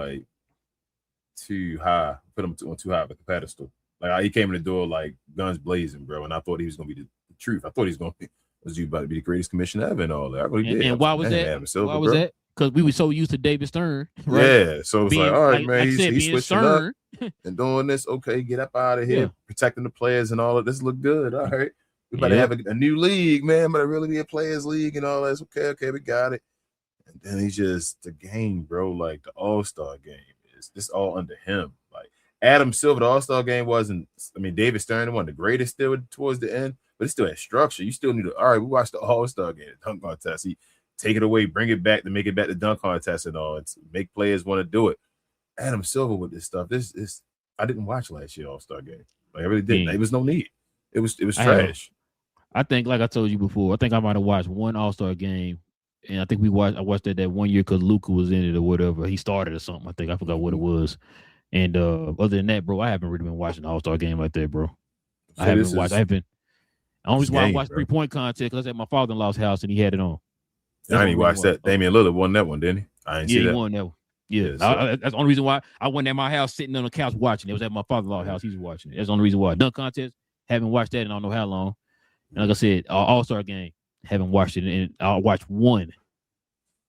high, put him on too high of a pedestal. Like, he came in the door like guns blazing, bro. And I thought he was gonna be the truth. I thought he was gonna be about to be the greatest commissioner ever and all that. I really did. And why was that? Adam Silver, why was that? Because we were so used to David Stern, right? Yeah, so it's like, all right, man, he's switching Stern up and doing this. Okay, get up out of here, protecting the players and all of this. Look good. All right, we better have a new league, man. Better really be a players league and all that. Okay, we got it. And then he's just the game, bro. Like the All-Star game is all under him. Like Adam Silver, the All-Star game wasn't. I mean, David Stern, one of the greatest still towards the end, but it still had structure. You still need to. All right, we watched the All-Star game, the dunk contest. He take it away, bring it back to make it back to dunk contest and all. It's make players want to do it. Adam Silver with this stuff. This I didn't watch last year All-Star game. Like, I really didn't. There was no need. It was trash. I think, like I told you before, I think I might have watched one All-Star game and I think I watched that 1 year because Luka was in it or whatever. He started or something. I forgot what it was. And other than that, bro, I haven't really been watching the All-Star game like that, bro. So I haven't watched. The only reason why I watched 3-point contest because I was at my father-in-law's house and he had it on. I didn't watch that. Damian Lillard won that one, didn't he? I didn't see that. He won that one. Yeah, that's the only reason why I wasn't at my house sitting on the couch watching. It was at my father-in-law's house. He was watching it. That's the only reason why. Dunk contest, haven't watched that in I don't know how long. And like I said, All-Star game, haven't watched it. And I watched one,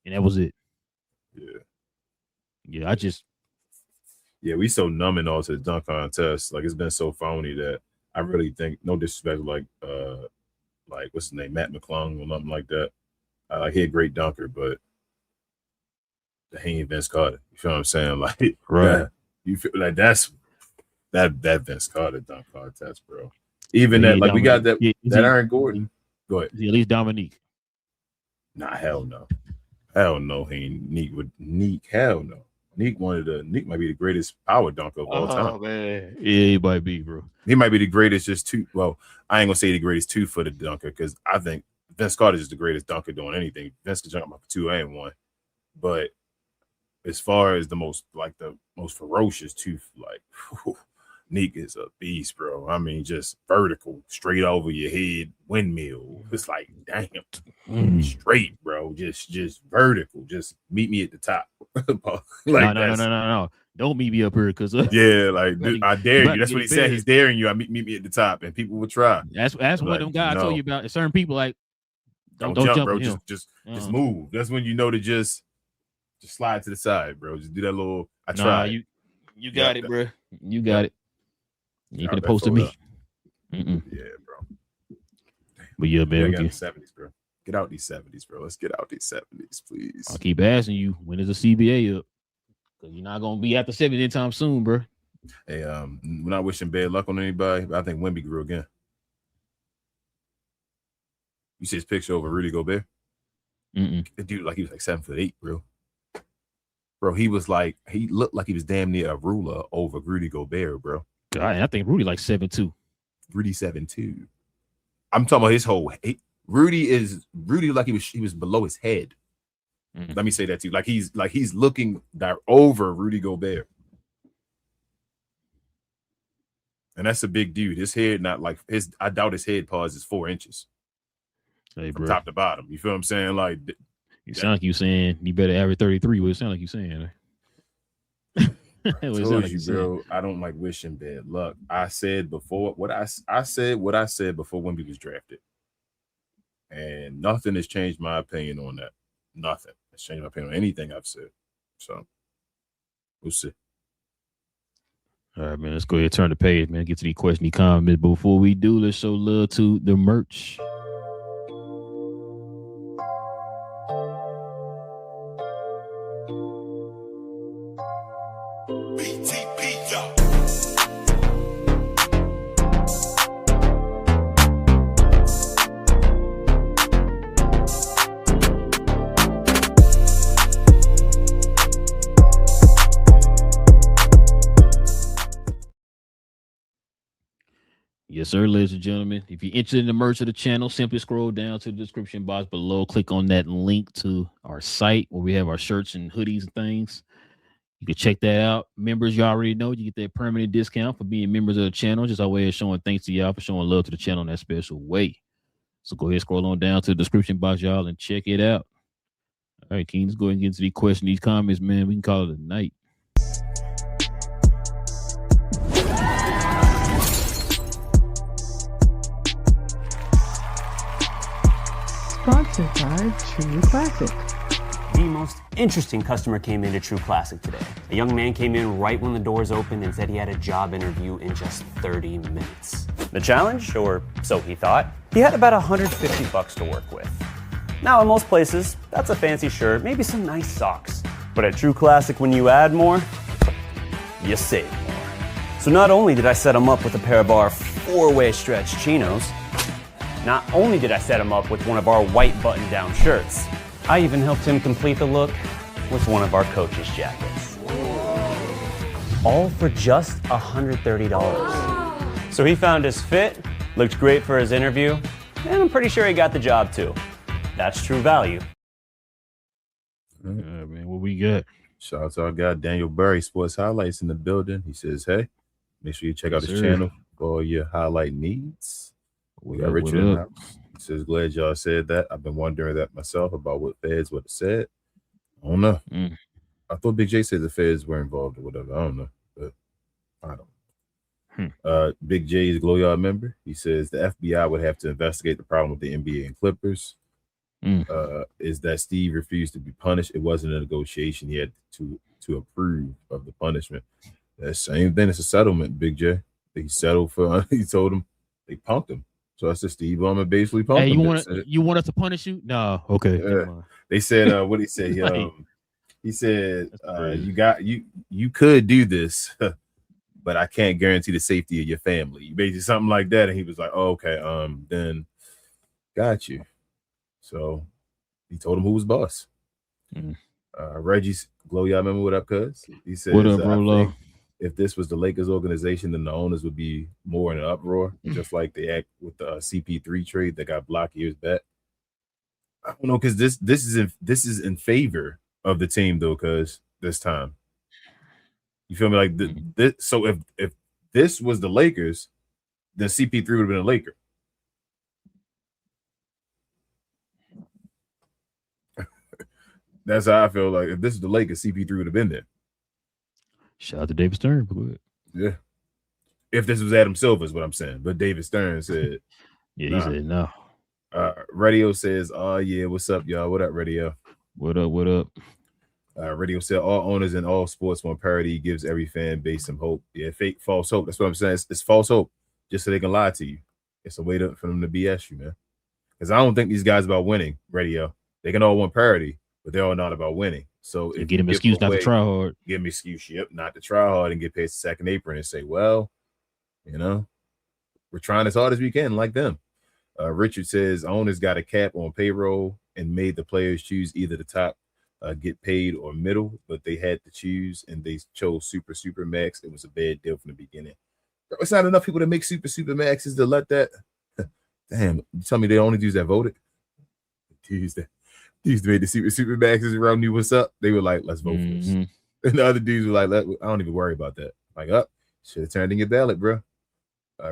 and that was it. Yeah, Yeah, we so numb and all to the dunk contest. Like, it's been so phony that I really think, no disrespect, like what's his name, Matt McClung or something like that. He a great dunker, but he ain't Vince Carter. You feel what I'm saying? Like, right. You feel like that Vince Carter dunk contest, bro. Even that, like, we got that Aaron Gordon. Go ahead. Is he at least Dominique? Nah, hell no. Hell no, he ain't Neek. Hell no. Neek might be the greatest power dunker of all time. Oh, man. Yeah, he might be, bro. He might be the greatest I ain't gonna say the greatest 2-footed dunker because I think Vince Carter is the greatest dunker doing anything. Vince can jump up 2 and 1. But as far as the most ferocious Neek is a beast, bro. I mean, just vertical, straight over your head, windmill. It's like, damn, straight, bro. Just vertical. Just meet me at the top. No. Don't meet me up here, because I dare you. That's what he said. He's daring you. Meet me at the top, and people will try. That's one of them guys I told you about. Certain people like don't jump, bro. Just move. That's when you know to just slide to the side, bro. Just do that little. I tried. You got it, bro. You got it. You could have posted me. Yeah, bro. But yeah, man. Get out the 70s, bro. Get out these 70s, bro. Let's get out these 70s, please. I'll keep asking you, when is the CBA up? Because you're not gonna be at the 70 anytime soon, bro. Hey, we're not wishing bad luck on anybody, but I think Wemby grew again. You see his picture over Rudy Gobert? The dude, he was 7'8", bro. Bro, he looked like he was damn near a ruler over Rudy Gobert, bro. God, I think Rudy 7'2". Rudy 7'2". I'm talking about his whole. Rudy like he was below his head. Let me say that to you. Like he's looking over Rudy Gobert, and that's a big dude. His head I doubt his head pause is 4 inches. Hey, from top to bottom. You feel what I'm saying? Like, you sound like you saying you better average 33. What it sound like you saying? I told you, bro. I don't like wishing bad luck. I said before what I said before Wemby was drafted, and nothing has changed my opinion on that. Nothing has changed my opinion on anything I've said. So we'll see. All right, man. Let's go ahead and turn the page, man. Get to the question, the comments. But before we do, let's show love to the merch. Yes, sir, ladies and gentlemen. If you're interested in the merch of the channel, simply scroll down to the description box below. Click on that link to our site where we have our shirts and hoodies and things. You can check that out. Members, you already know, you get that permanent discount for being members of the channel. Just our way of showing thanks to y'all for showing love to the channel in that special way. So go ahead, scroll on down to the description box, y'all, and check it out. All right, King, let's go ahead and get into these questions, these comments, man. We can call it a night. Sponsored by True Classic. The most interesting customer came into True Classic today. A young man came in right when the doors opened and said he had a job interview in just 30 minutes. The challenge, or so he thought, he had about $150 to work with. Now, in most places, that's a fancy shirt, maybe some nice socks. But at True Classic, when you add more, you save more. So not only did I set him up with a pair of our 4-way stretch chinos, not only did I set him up with one of our white button-down shirts, I even helped him complete the look with one of our coach's jackets. All for just $130. So he found his fit, looked great for his interview, and I'm pretty sure he got the job too. That's true value. Man, what we got? Shout out to our guy Daniel Burry, Sports Highlights in the building. He says, "Hey, make sure you check out his channel for all your highlight needs." We got Richard in the house. He says, "Glad y'all said that. I've been wondering that myself about what feds would have said. I don't know. I thought Big J said the feds were involved or whatever. I don't know, but I don't." Big J is a Glow Yard member. He says the FBI would have to investigate the problem with the NBA and Clippers. Is that Steve refused to be punished? It wasn't a negotiation. He had to approve of the punishment. That same thing. It's a settlement, Big J. He settled for. He told him they punked him. So I said, Steve Ballmer basically punked him. You want us to punish you? No. Okay. They said, what did he say? He said, you could do this, but I can't guarantee the safety of your family. Basically something like that. And he was like, oh, okay, then got you. So he told him who was boss. Reggie's Glow, y'all remember what up, cuz? He said, what up, bro? If this was the Lakers organization, then the owners would be more in an uproar, just like they act with the CP3 trade that got blocked years back. I don't know, because this is in favor of the team though, cuz this time. You feel me? Like so if this was the Lakers, then CP3 would have been a Laker. That's how I feel. Like if this is the Lakers, CP3 would have been there. Shout out to David Stern. Go ahead. Yeah. If this was Adam Silver is what I'm saying. But David Stern said, yeah, he said no. Radio says, oh yeah, what's up, y'all? What up, Radio? What up? Radio said all owners in all sports want parity, gives every fan base some hope. Yeah, fake false hope. That's what I'm saying. It's false hope, just so they can lie to you. It's a way for them to BS you, man. Because I don't think these guys about winning, Radio. They can all want parity, but they're all not about winning. So if get him an excuse not to try hard. Give me an excuse, not to try hard and get paid the second apron and say, well, we're trying as hard as we can, like them. Richard says owners got a cap on payroll and made the players choose either the top get paid or middle, but they had to choose and they chose super max. It was a bad deal from the beginning. It's not enough people to make super maxes to let that. Damn, you tell me they only dudes that voted? Dudes that made the super maxes around knew what's up. They were like, let's vote for this. And the other dudes were like, I don't even worry about that. Like, should have turned in your ballot, bro.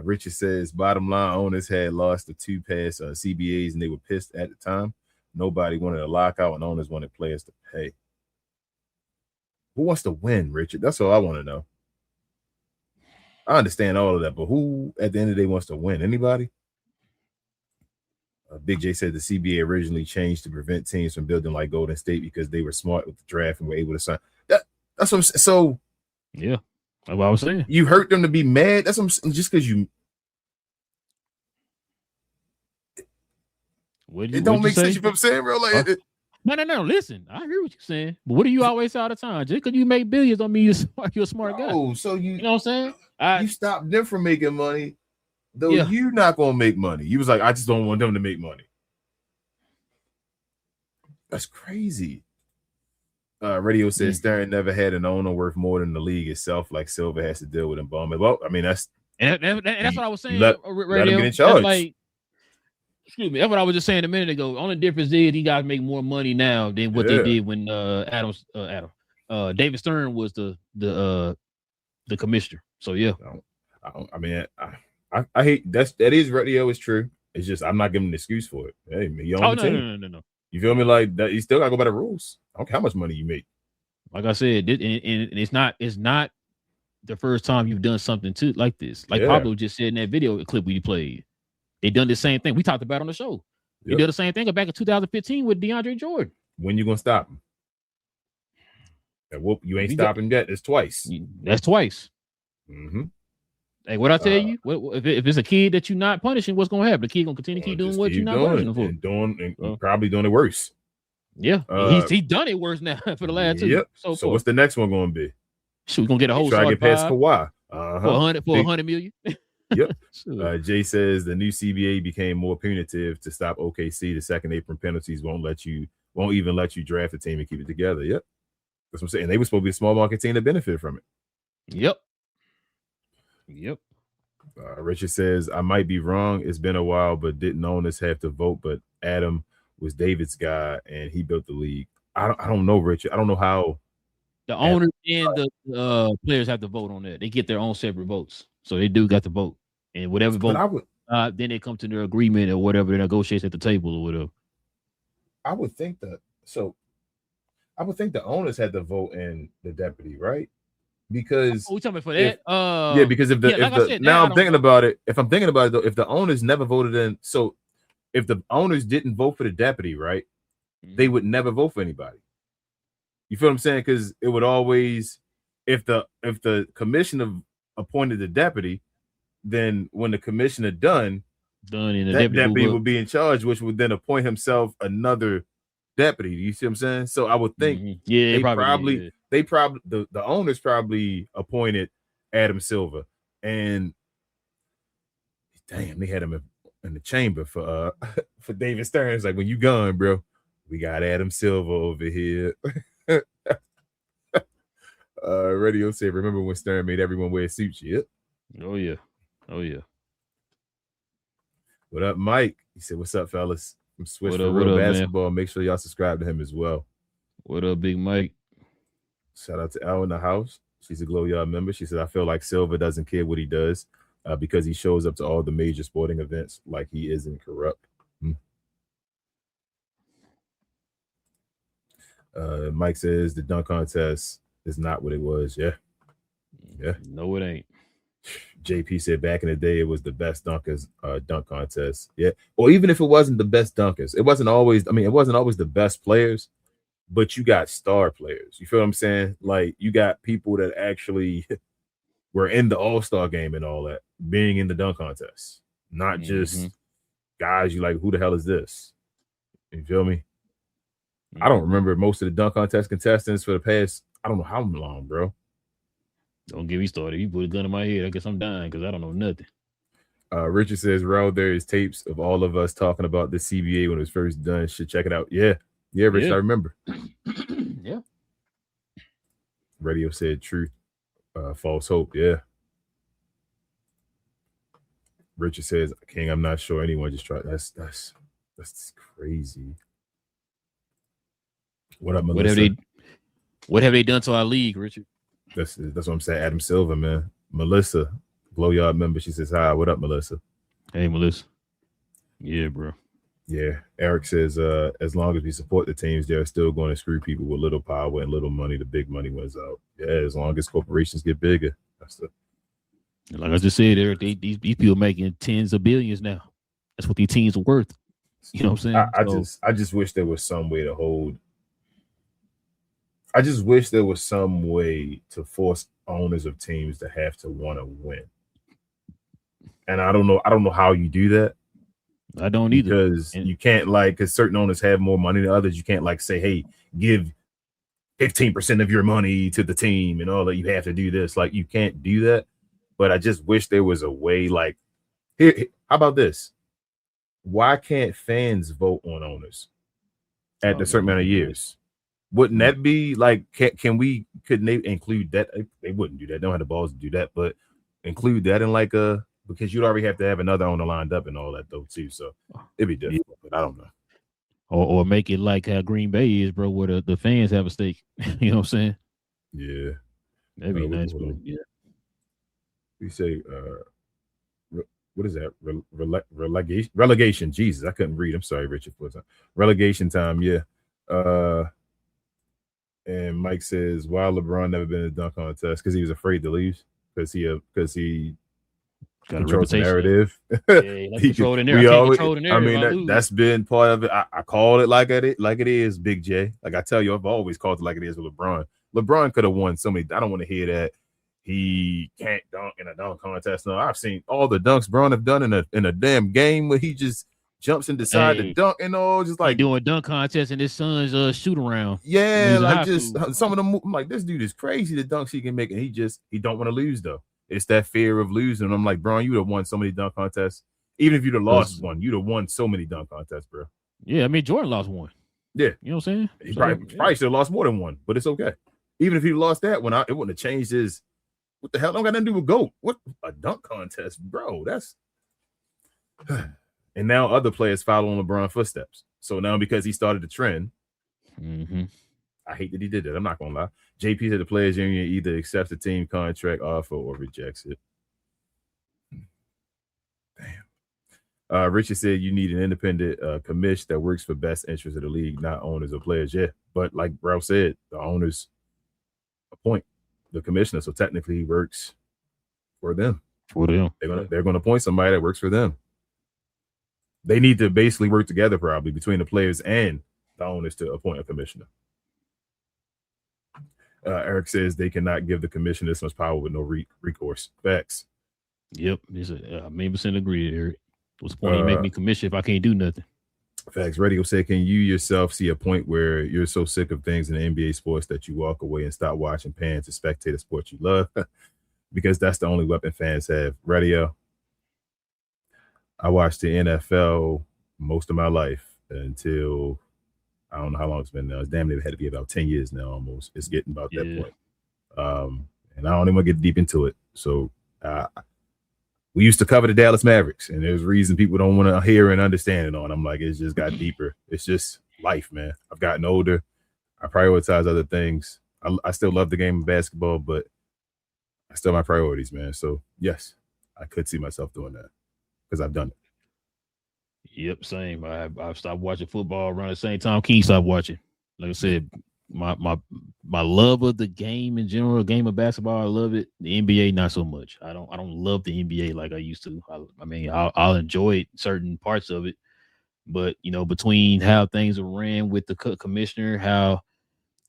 Richard says, bottom line, owners had lost the 2 past CBAs and they were pissed at the time. Nobody wanted a lockout and owners wanted players to pay. Who wants to win, Richard? That's all I want to know. I understand all of that, but who at the end of the day wants to win? Anybody? Big J said the CBA originally changed to prevent teams from building like Golden State because they were smart with the draft and were able to sign. That's what I'm saying. So, yeah, that's what I was saying. You hurt them to be mad. That's what I'm saying. Just because you. It don't make sense. You know what I'm saying, bro? Like, no. Listen, I hear what you're saying, but what do you always say all the time? Just because you make billions don't mean you're a smart guy. Oh, so you know what I'm saying? You stop them from making money. Though you're not gonna make money. You was like, I just don't want them to make money. That's crazy. Radio says Stern never had an owner worth more than the league itself, like Silver has to deal with him. Well, I mean, that's what I was saying. Let him get in charge. Excuse me. That's what I was just saying a minute ago. Only difference is you guys make more money now than what they did when David Stern was the commissioner. So yeah. I hate that is Radio is true. It's just I'm not giving an excuse for it. Hey, man, you own the team. No. You feel me? Like that, you still gotta go by the rules. I don't care how much money you make. Like I said, and it's not the first time you've done something like this. Like Pablo just said in that video clip we played. They done the same thing. We talked about on the show. They did the same thing back in 2015 with DeAndre Jordan. When you gonna stop him? You ain't stopping yet. It's twice. That's twice. Mm-hmm. Hey, what I tell you? If it's a kid that you're not punishing, what's gonna happen? The kid gonna continue to keep doing what you're not punishing for, and probably doing it worse. Yeah, he's done it worse now for the last 2. Yep. So what's the next one gonna be? So we're gonna get a whole try to get past Kawhi for $100 million. Yep. Jay says the new CBA became more punitive to stop OKC. The second apron penalties won't even let you draft a team and keep it together. Yep. That's what I'm saying. They were supposed to be a small market team that benefit from it. Yep. Richard says, I might be wrong. It's been a while, but didn't owners have to vote? But Adam was David's guy and he built the league. I don't know, Richard. I don't know how The owners and the players have to vote on that. They get their own separate votes, so they do got to vote, and whatever but vote, then they come to their agreement or whatever they negotiate at the table or whatever. I would think that. So I would think the owners had to vote in the deputy, right? Because we talking about for that? Yeah, because if the now I'm thinking about it, if I'm thinking about it though, if the owners never voted in, so if the owners didn't vote for the deputy, right, they would never vote for anybody. You feel what I'm saying? Because it would always, if the commissioner appointed the deputy, then when the commissioner done, and the that deputy would be in charge, which would then appoint himself another deputy. You see what I'm saying? So I would think, they probably the owners probably appointed Adam Silver, and damn, they had him in the chamber for for David Stern. It's like, when you gone, bro, we got Adam Silver over here. Radio said, remember when Stern made everyone wear suits? Yep. Oh yeah. What up, Mike? He said, what's up, fellas? From Switch for Real Basketball. Man. Make sure y'all subscribe to him as well. What up, Big Mike? Shout out to Elle in the house. She's a Glow Yard member. She said, I feel like Silver doesn't care what he does because he shows up to all the major sporting events like he isn't corrupt. Mike says the dunk contest is not what it was. Yeah. No, it ain't. JP said back in the day it was the best dunkers dunk contest. Yeah. Or even if it wasn't the best dunkers, it wasn't always the best players, but you got star players. You feel what I'm saying? Like, you got people that actually were in the All-Star game and all that, being in the dunk contest. Not just guys you like, who the hell is this? You feel me? I don't remember most of the dunk contest contestants for the past, I don't know how long, bro. Don't get me started. You put a gun in my head, I guess I'm dying because I don't know nothing. Richard says, Rel, there is tapes of all of us talking about the CBA when it was first done. Should check it out. Yeah, Richard, I remember. Yeah. Radio said truth, false hope. Yeah. Richard says, King, I'm not sure anyone just tried. That's crazy. What up, Melissa? What have they done to our league, Richard? That's what I'm saying. Adam Silver, man. Melissa, Glow Yard member. She says, hi. What up, Melissa? Hey, Melissa. Yeah, bro. Yeah. Eric says, as long as we support the teams, they're still going to screw people with little power and little money. The big money wins out. Yeah, as long as corporations get bigger. Like I just said, Eric, these people making tens of billions now. That's what these teams are worth. You know what I'm saying? I just wish there was some way to hold. I just wish there was some way to force owners of teams to have to want to win. And I don't know how you do that. I don't either. Because you can't, because certain owners have more money than others. You can't say, hey, give 15% of your money to the team and all that. You have to do this. You can't do that. But I just wish there was a way, here, how about this? Why can't fans vote on owners at a certain amount of years? Wouldn't that be couldn't they include that? They wouldn't do that. They don't have the balls to do that, but include that in because you'd already have to have another owner lined up and all that though too. So it'd be difficult, but I don't know. Or make it like how Green Bay is, bro, where the fans have a stake. You know what I'm saying? Yeah. That'd be nice, bro. Yeah. We say what is that? Relegation. Jesus, I couldn't read. I'm sorry, Richard. Relegation time, yeah. And Mike says, why LeBron never been in a dunk contest? Because he was afraid to leave. Because he controls the narrative. Yeah, he controlled the narrative. That's been part of it. I call it like it is, Big J. Like I tell you, I've always called it like it is with LeBron. LeBron could have won so many. I don't want to hear that he can't dunk in a dunk contest. No, I've seen all the dunks Bron have done in a damn game where he just jumps and decides to dunk and all, just like doing dunk contest and his son's shoot around. Yeah, some of them. I'm like, this dude is crazy. The dunks he can make, and he don't want to lose though. It's that fear of losing. I'm like, Bron, you would have won so many dunk contests. Even if you'd have lost one, you'd have won so many dunk contests, bro. Yeah, I mean Jordan lost one. Yeah, you know what I'm saying? He probably should have lost more than one, but it's okay. Even if he lost that one, it wouldn't have changed his. What the hell? Don't got nothing to do with GOAT. What a dunk contest, bro? That's. And now other players follow in LeBron's footsteps. So now because he started the trend, I hate that he did that. I'm not gonna lie. JP said the players union either accepts the team contract offer or rejects it. Damn. Richard said you need an independent commish that works for best interest of the league, not owners or players. Yeah, but like Ralph said, the owners appoint the commissioner, so technically he works for them. They're gonna appoint somebody that works for them. They need to basically work together probably between the players and the owners to appoint a commissioner. Eric says they cannot give the commissioner this much power with no recourse. Facts. Yep, I may % agree, Eric. What's the point? You make me commission if I can't do nothing. Facts. Radio said, can you yourself see a point where you're so sick of things in the NBA sports that you walk away and stop watching, paying to spectate a sport you love? Because that's the only weapon fans have. Radio. I watched the NFL most of my life until I don't know how long it's been now. It's damn near had to be about 10 years now almost. It's getting about that point. And I don't even want to get deep into it. So we used to cover the Dallas Mavericks, and there's a reason people don't want to hear and understand it on. I'm like, it's just got deeper. It's just life, man. I've gotten older. I prioritize other things. I still love the game of basketball, but I still have my priorities, man. So, yes, I could see myself doing that because I've done it. Yep, same. I've stopped watching football around the same time King stopped watching. Like I said, my love of the game in general, game of basketball, I love it. The NBA, not so much. I don't love the NBA like I used to. I mean, I'll enjoy certain parts of it, but between how things are ran with the commissioner, how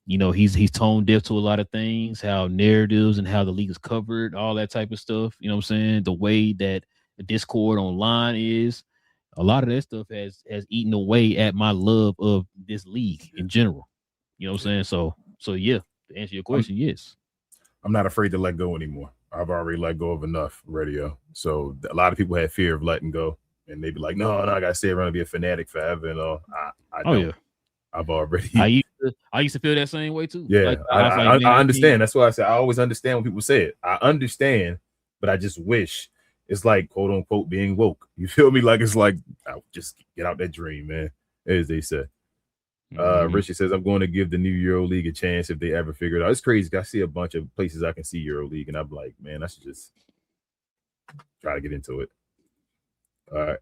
he's tone deaf to a lot of things, how narratives and how the league is covered, all that type of stuff. You know what I'm saying? The way that the discord online is. A lot of that stuff has eaten away at my love of this league in general. You know what I'm saying? So yeah, to answer your question, yes. I'm not afraid to let go anymore. I've already let go of enough radio. So a lot of people had fear of letting go, and they'd be like, no, I gotta stay around and be a fanatic forever. And I don't. Yeah. I've already. I used to feel that same way too. Yeah, like, I understand. That's why I said I always understand when people say it. I understand, but I just wish. It's like, quote unquote, being woke. You feel me? Like, it's like, just get out that dream, man, as they say. Richie says, I'm going to give the new Euro League a chance if they ever figure it out. It's crazy. I see a bunch of places I can see Euro League, and I'm like, man, I should just try to get into it.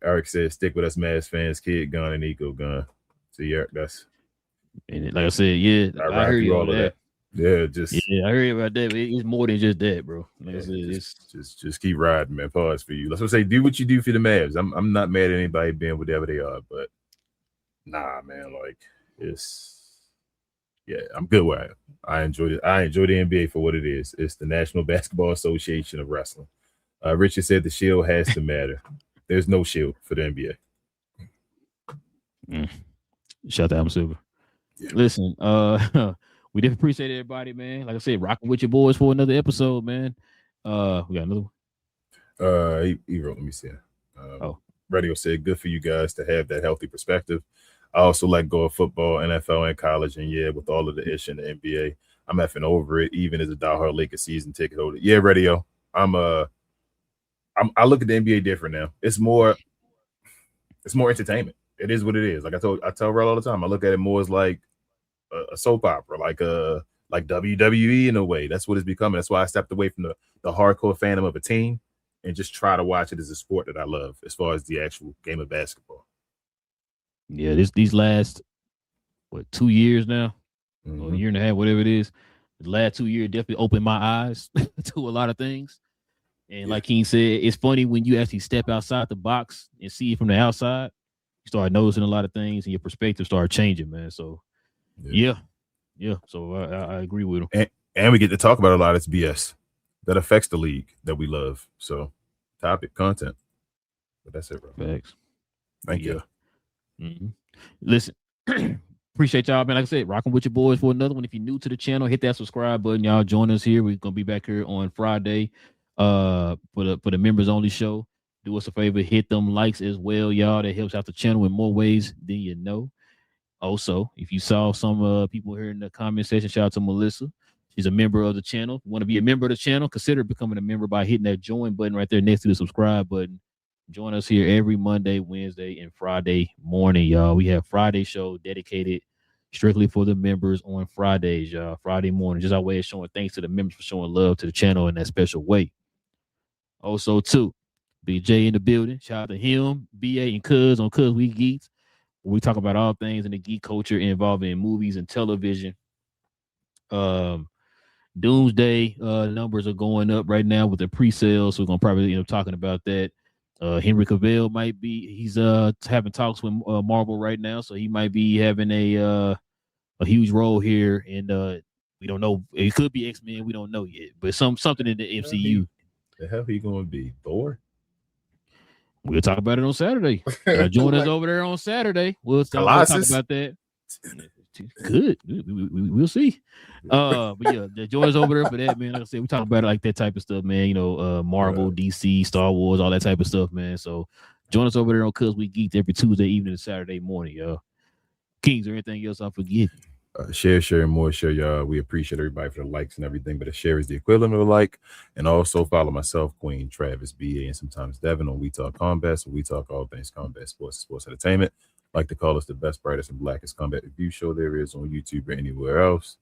Eric says, stick with us, Mavs fans, kid gun and eco gun. See, Eric, that's. And like I said, yeah, I heard you all that. Yeah, I heard about that. But it's more than just that, bro. Like I said, just keep riding, man. Pause for you. Let's say, do what you do for the Mavs. I'm not mad at anybody being whatever they are, but nah, man. Like I'm good with it. I enjoyed it. I enjoy the NBA for what it is. It's the National Basketball Association of Wrestling. Richard said the shield has to matter. There's no shield for the NBA. Shout out to Silver. Yeah. Listen, we definitely appreciate everybody, man. Like I said, rocking with your boys for another episode, man. We got another one. He wrote, let me see. Radio said, good for you guys to have that healthy perspective. I also let go of football, NFL, and college. And yeah, with all of the ish in the NBA, I'm effing over it, even as a diehard Lakers season ticket holder. Yeah, Radio. I look at the NBA different now. It's more entertainment. It is what it is. Like I tell Rel all the time. I look at it more as like a soap opera, like WWE in a way. That's what it's becoming. That's why I stepped away from the hardcore fandom of a team and just try to watch it as a sport that I love, as far as the actual game of basketball. Yeah, these last 2 years now, or a year and a half, whatever it is. The last 2 years definitely opened my eyes to a lot of things. And like King said, it's funny when you actually step outside the box and see it from the outside. You start noticing a lot of things, and your perspective start changing, man. So. Yeah. So I agree with him. And we get to talk about a lot of this BS that affects the league that we love. So topic, content. But that's it, bro. Facts. Thank you. Mm-hmm. Listen, appreciate y'all, man. Like I said, rocking with your boys for another one. If you're new to the channel, hit that subscribe button. Y'all join us here. We're gonna be back here on Friday for the members only show. Do us a favor, hit them likes as well, y'all. That helps out the channel in more ways than you know. Also, if you saw some people here in the comment section, shout out to Melissa. She's a member of the channel. If you want to be a member of the channel, consider becoming a member by hitting that join button right there next to the subscribe button. Join us here every Monday, Wednesday, and Friday morning, y'all. We have Friday show dedicated strictly for the members on Fridays, y'all. Friday morning, just our way of showing thanks to the members for showing love to the channel in that special way. Also, too, BJ in the building. Shout out to him, BA, and Cuz on Cuz We Geeks. We talk about all things in the geek culture involving movies and television. Doomsday numbers are going up right now with the pre-sales, so we're gonna probably end up talking about that. Henry Cavill he's having talks with Marvel right now, so he might be having a huge role here, and we don't know. It could be X-Men, we don't know yet, but something in the MCU. The hell he gonna be? Thor? We'll talk about it on Saturday. Join us over there on Saturday. We'll talk about that. Good. We'll see. But yeah, join us over there for that, man. Like I said, we talk about it like that type of stuff, man. You know, Marvel, DC, Star Wars, all that type of stuff, man. So join us over there on Cuz We Geeked every Tuesday evening and Saturday morning, y'all. Kings, or anything else I'm forgetting? Share, and more share, y'all. We appreciate everybody for the likes and everything, but a share is the equivalent of a like. And also follow myself, Queen, Travis, BA, and sometimes Devin on We Talk Combat. So we talk all things combat, sports entertainment. Like to call us the best, brightest, and blackest combat review show there is on YouTube or anywhere else.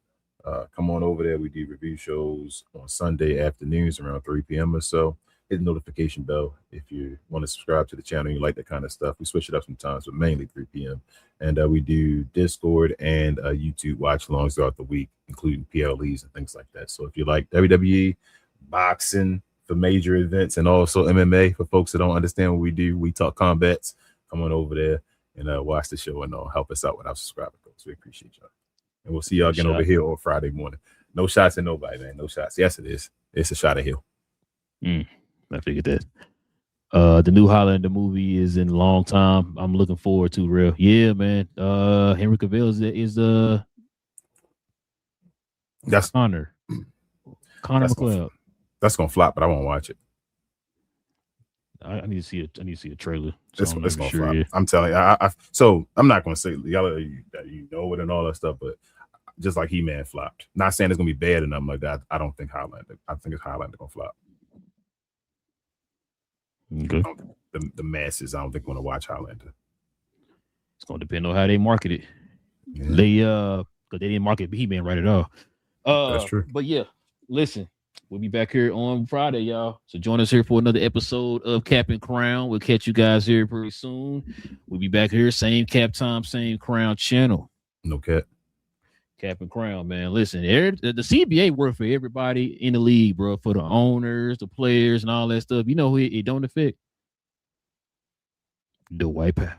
Come on over there. We do review shows on Sunday afternoons around 3 p.m. or so. Hit the notification bell if you want to subscribe to the channel and you like that kind of stuff. We switch it up sometimes, but mainly 3 p.m. And we do Discord and YouTube watch alongs throughout the week, including PLEs and things like that. So if you like WWE, boxing for major events, and also MMA for folks that don't understand what we do, We Talk Combats, come on over there and watch the show and help us out with our subscriber codes. We appreciate y'all. And we'll see y'all again over here on Friday morning. No shots at nobody, man. No shots. Yes, it is. It's a shot at Hill. I figured that. The new Highlander movie is in a long time. I'm looking forward to real. Yeah, man. Henry Cavill is that's Connor McLeod. That's gonna flop, but I won't watch it. I need to see it. I need to see a trailer. So it's gonna flop. Yeah. I'm telling you. So I'm not gonna say y'all that you know it and all that stuff, but just like He-Man flopped. Not saying it's gonna be bad or nothing like that. I don't think Highlander. I think it's Highlander gonna flop. Okay. The masses, I don't think want to watch Highlander. It's gonna depend on how they market it. Yeah. Because they didn't market He-Man right at all. That's true. But yeah, listen, we'll be back here on Friday, y'all. So join us here for another episode of Cap and Crown. We'll catch you guys here pretty soon. We'll be back here, same cap time, same Crown channel. No cap. Cap and Crown, man. Listen, the CBA work for everybody in the league, bro. For the owners, the players, and all that stuff. You know who it don't affect? The White Pack.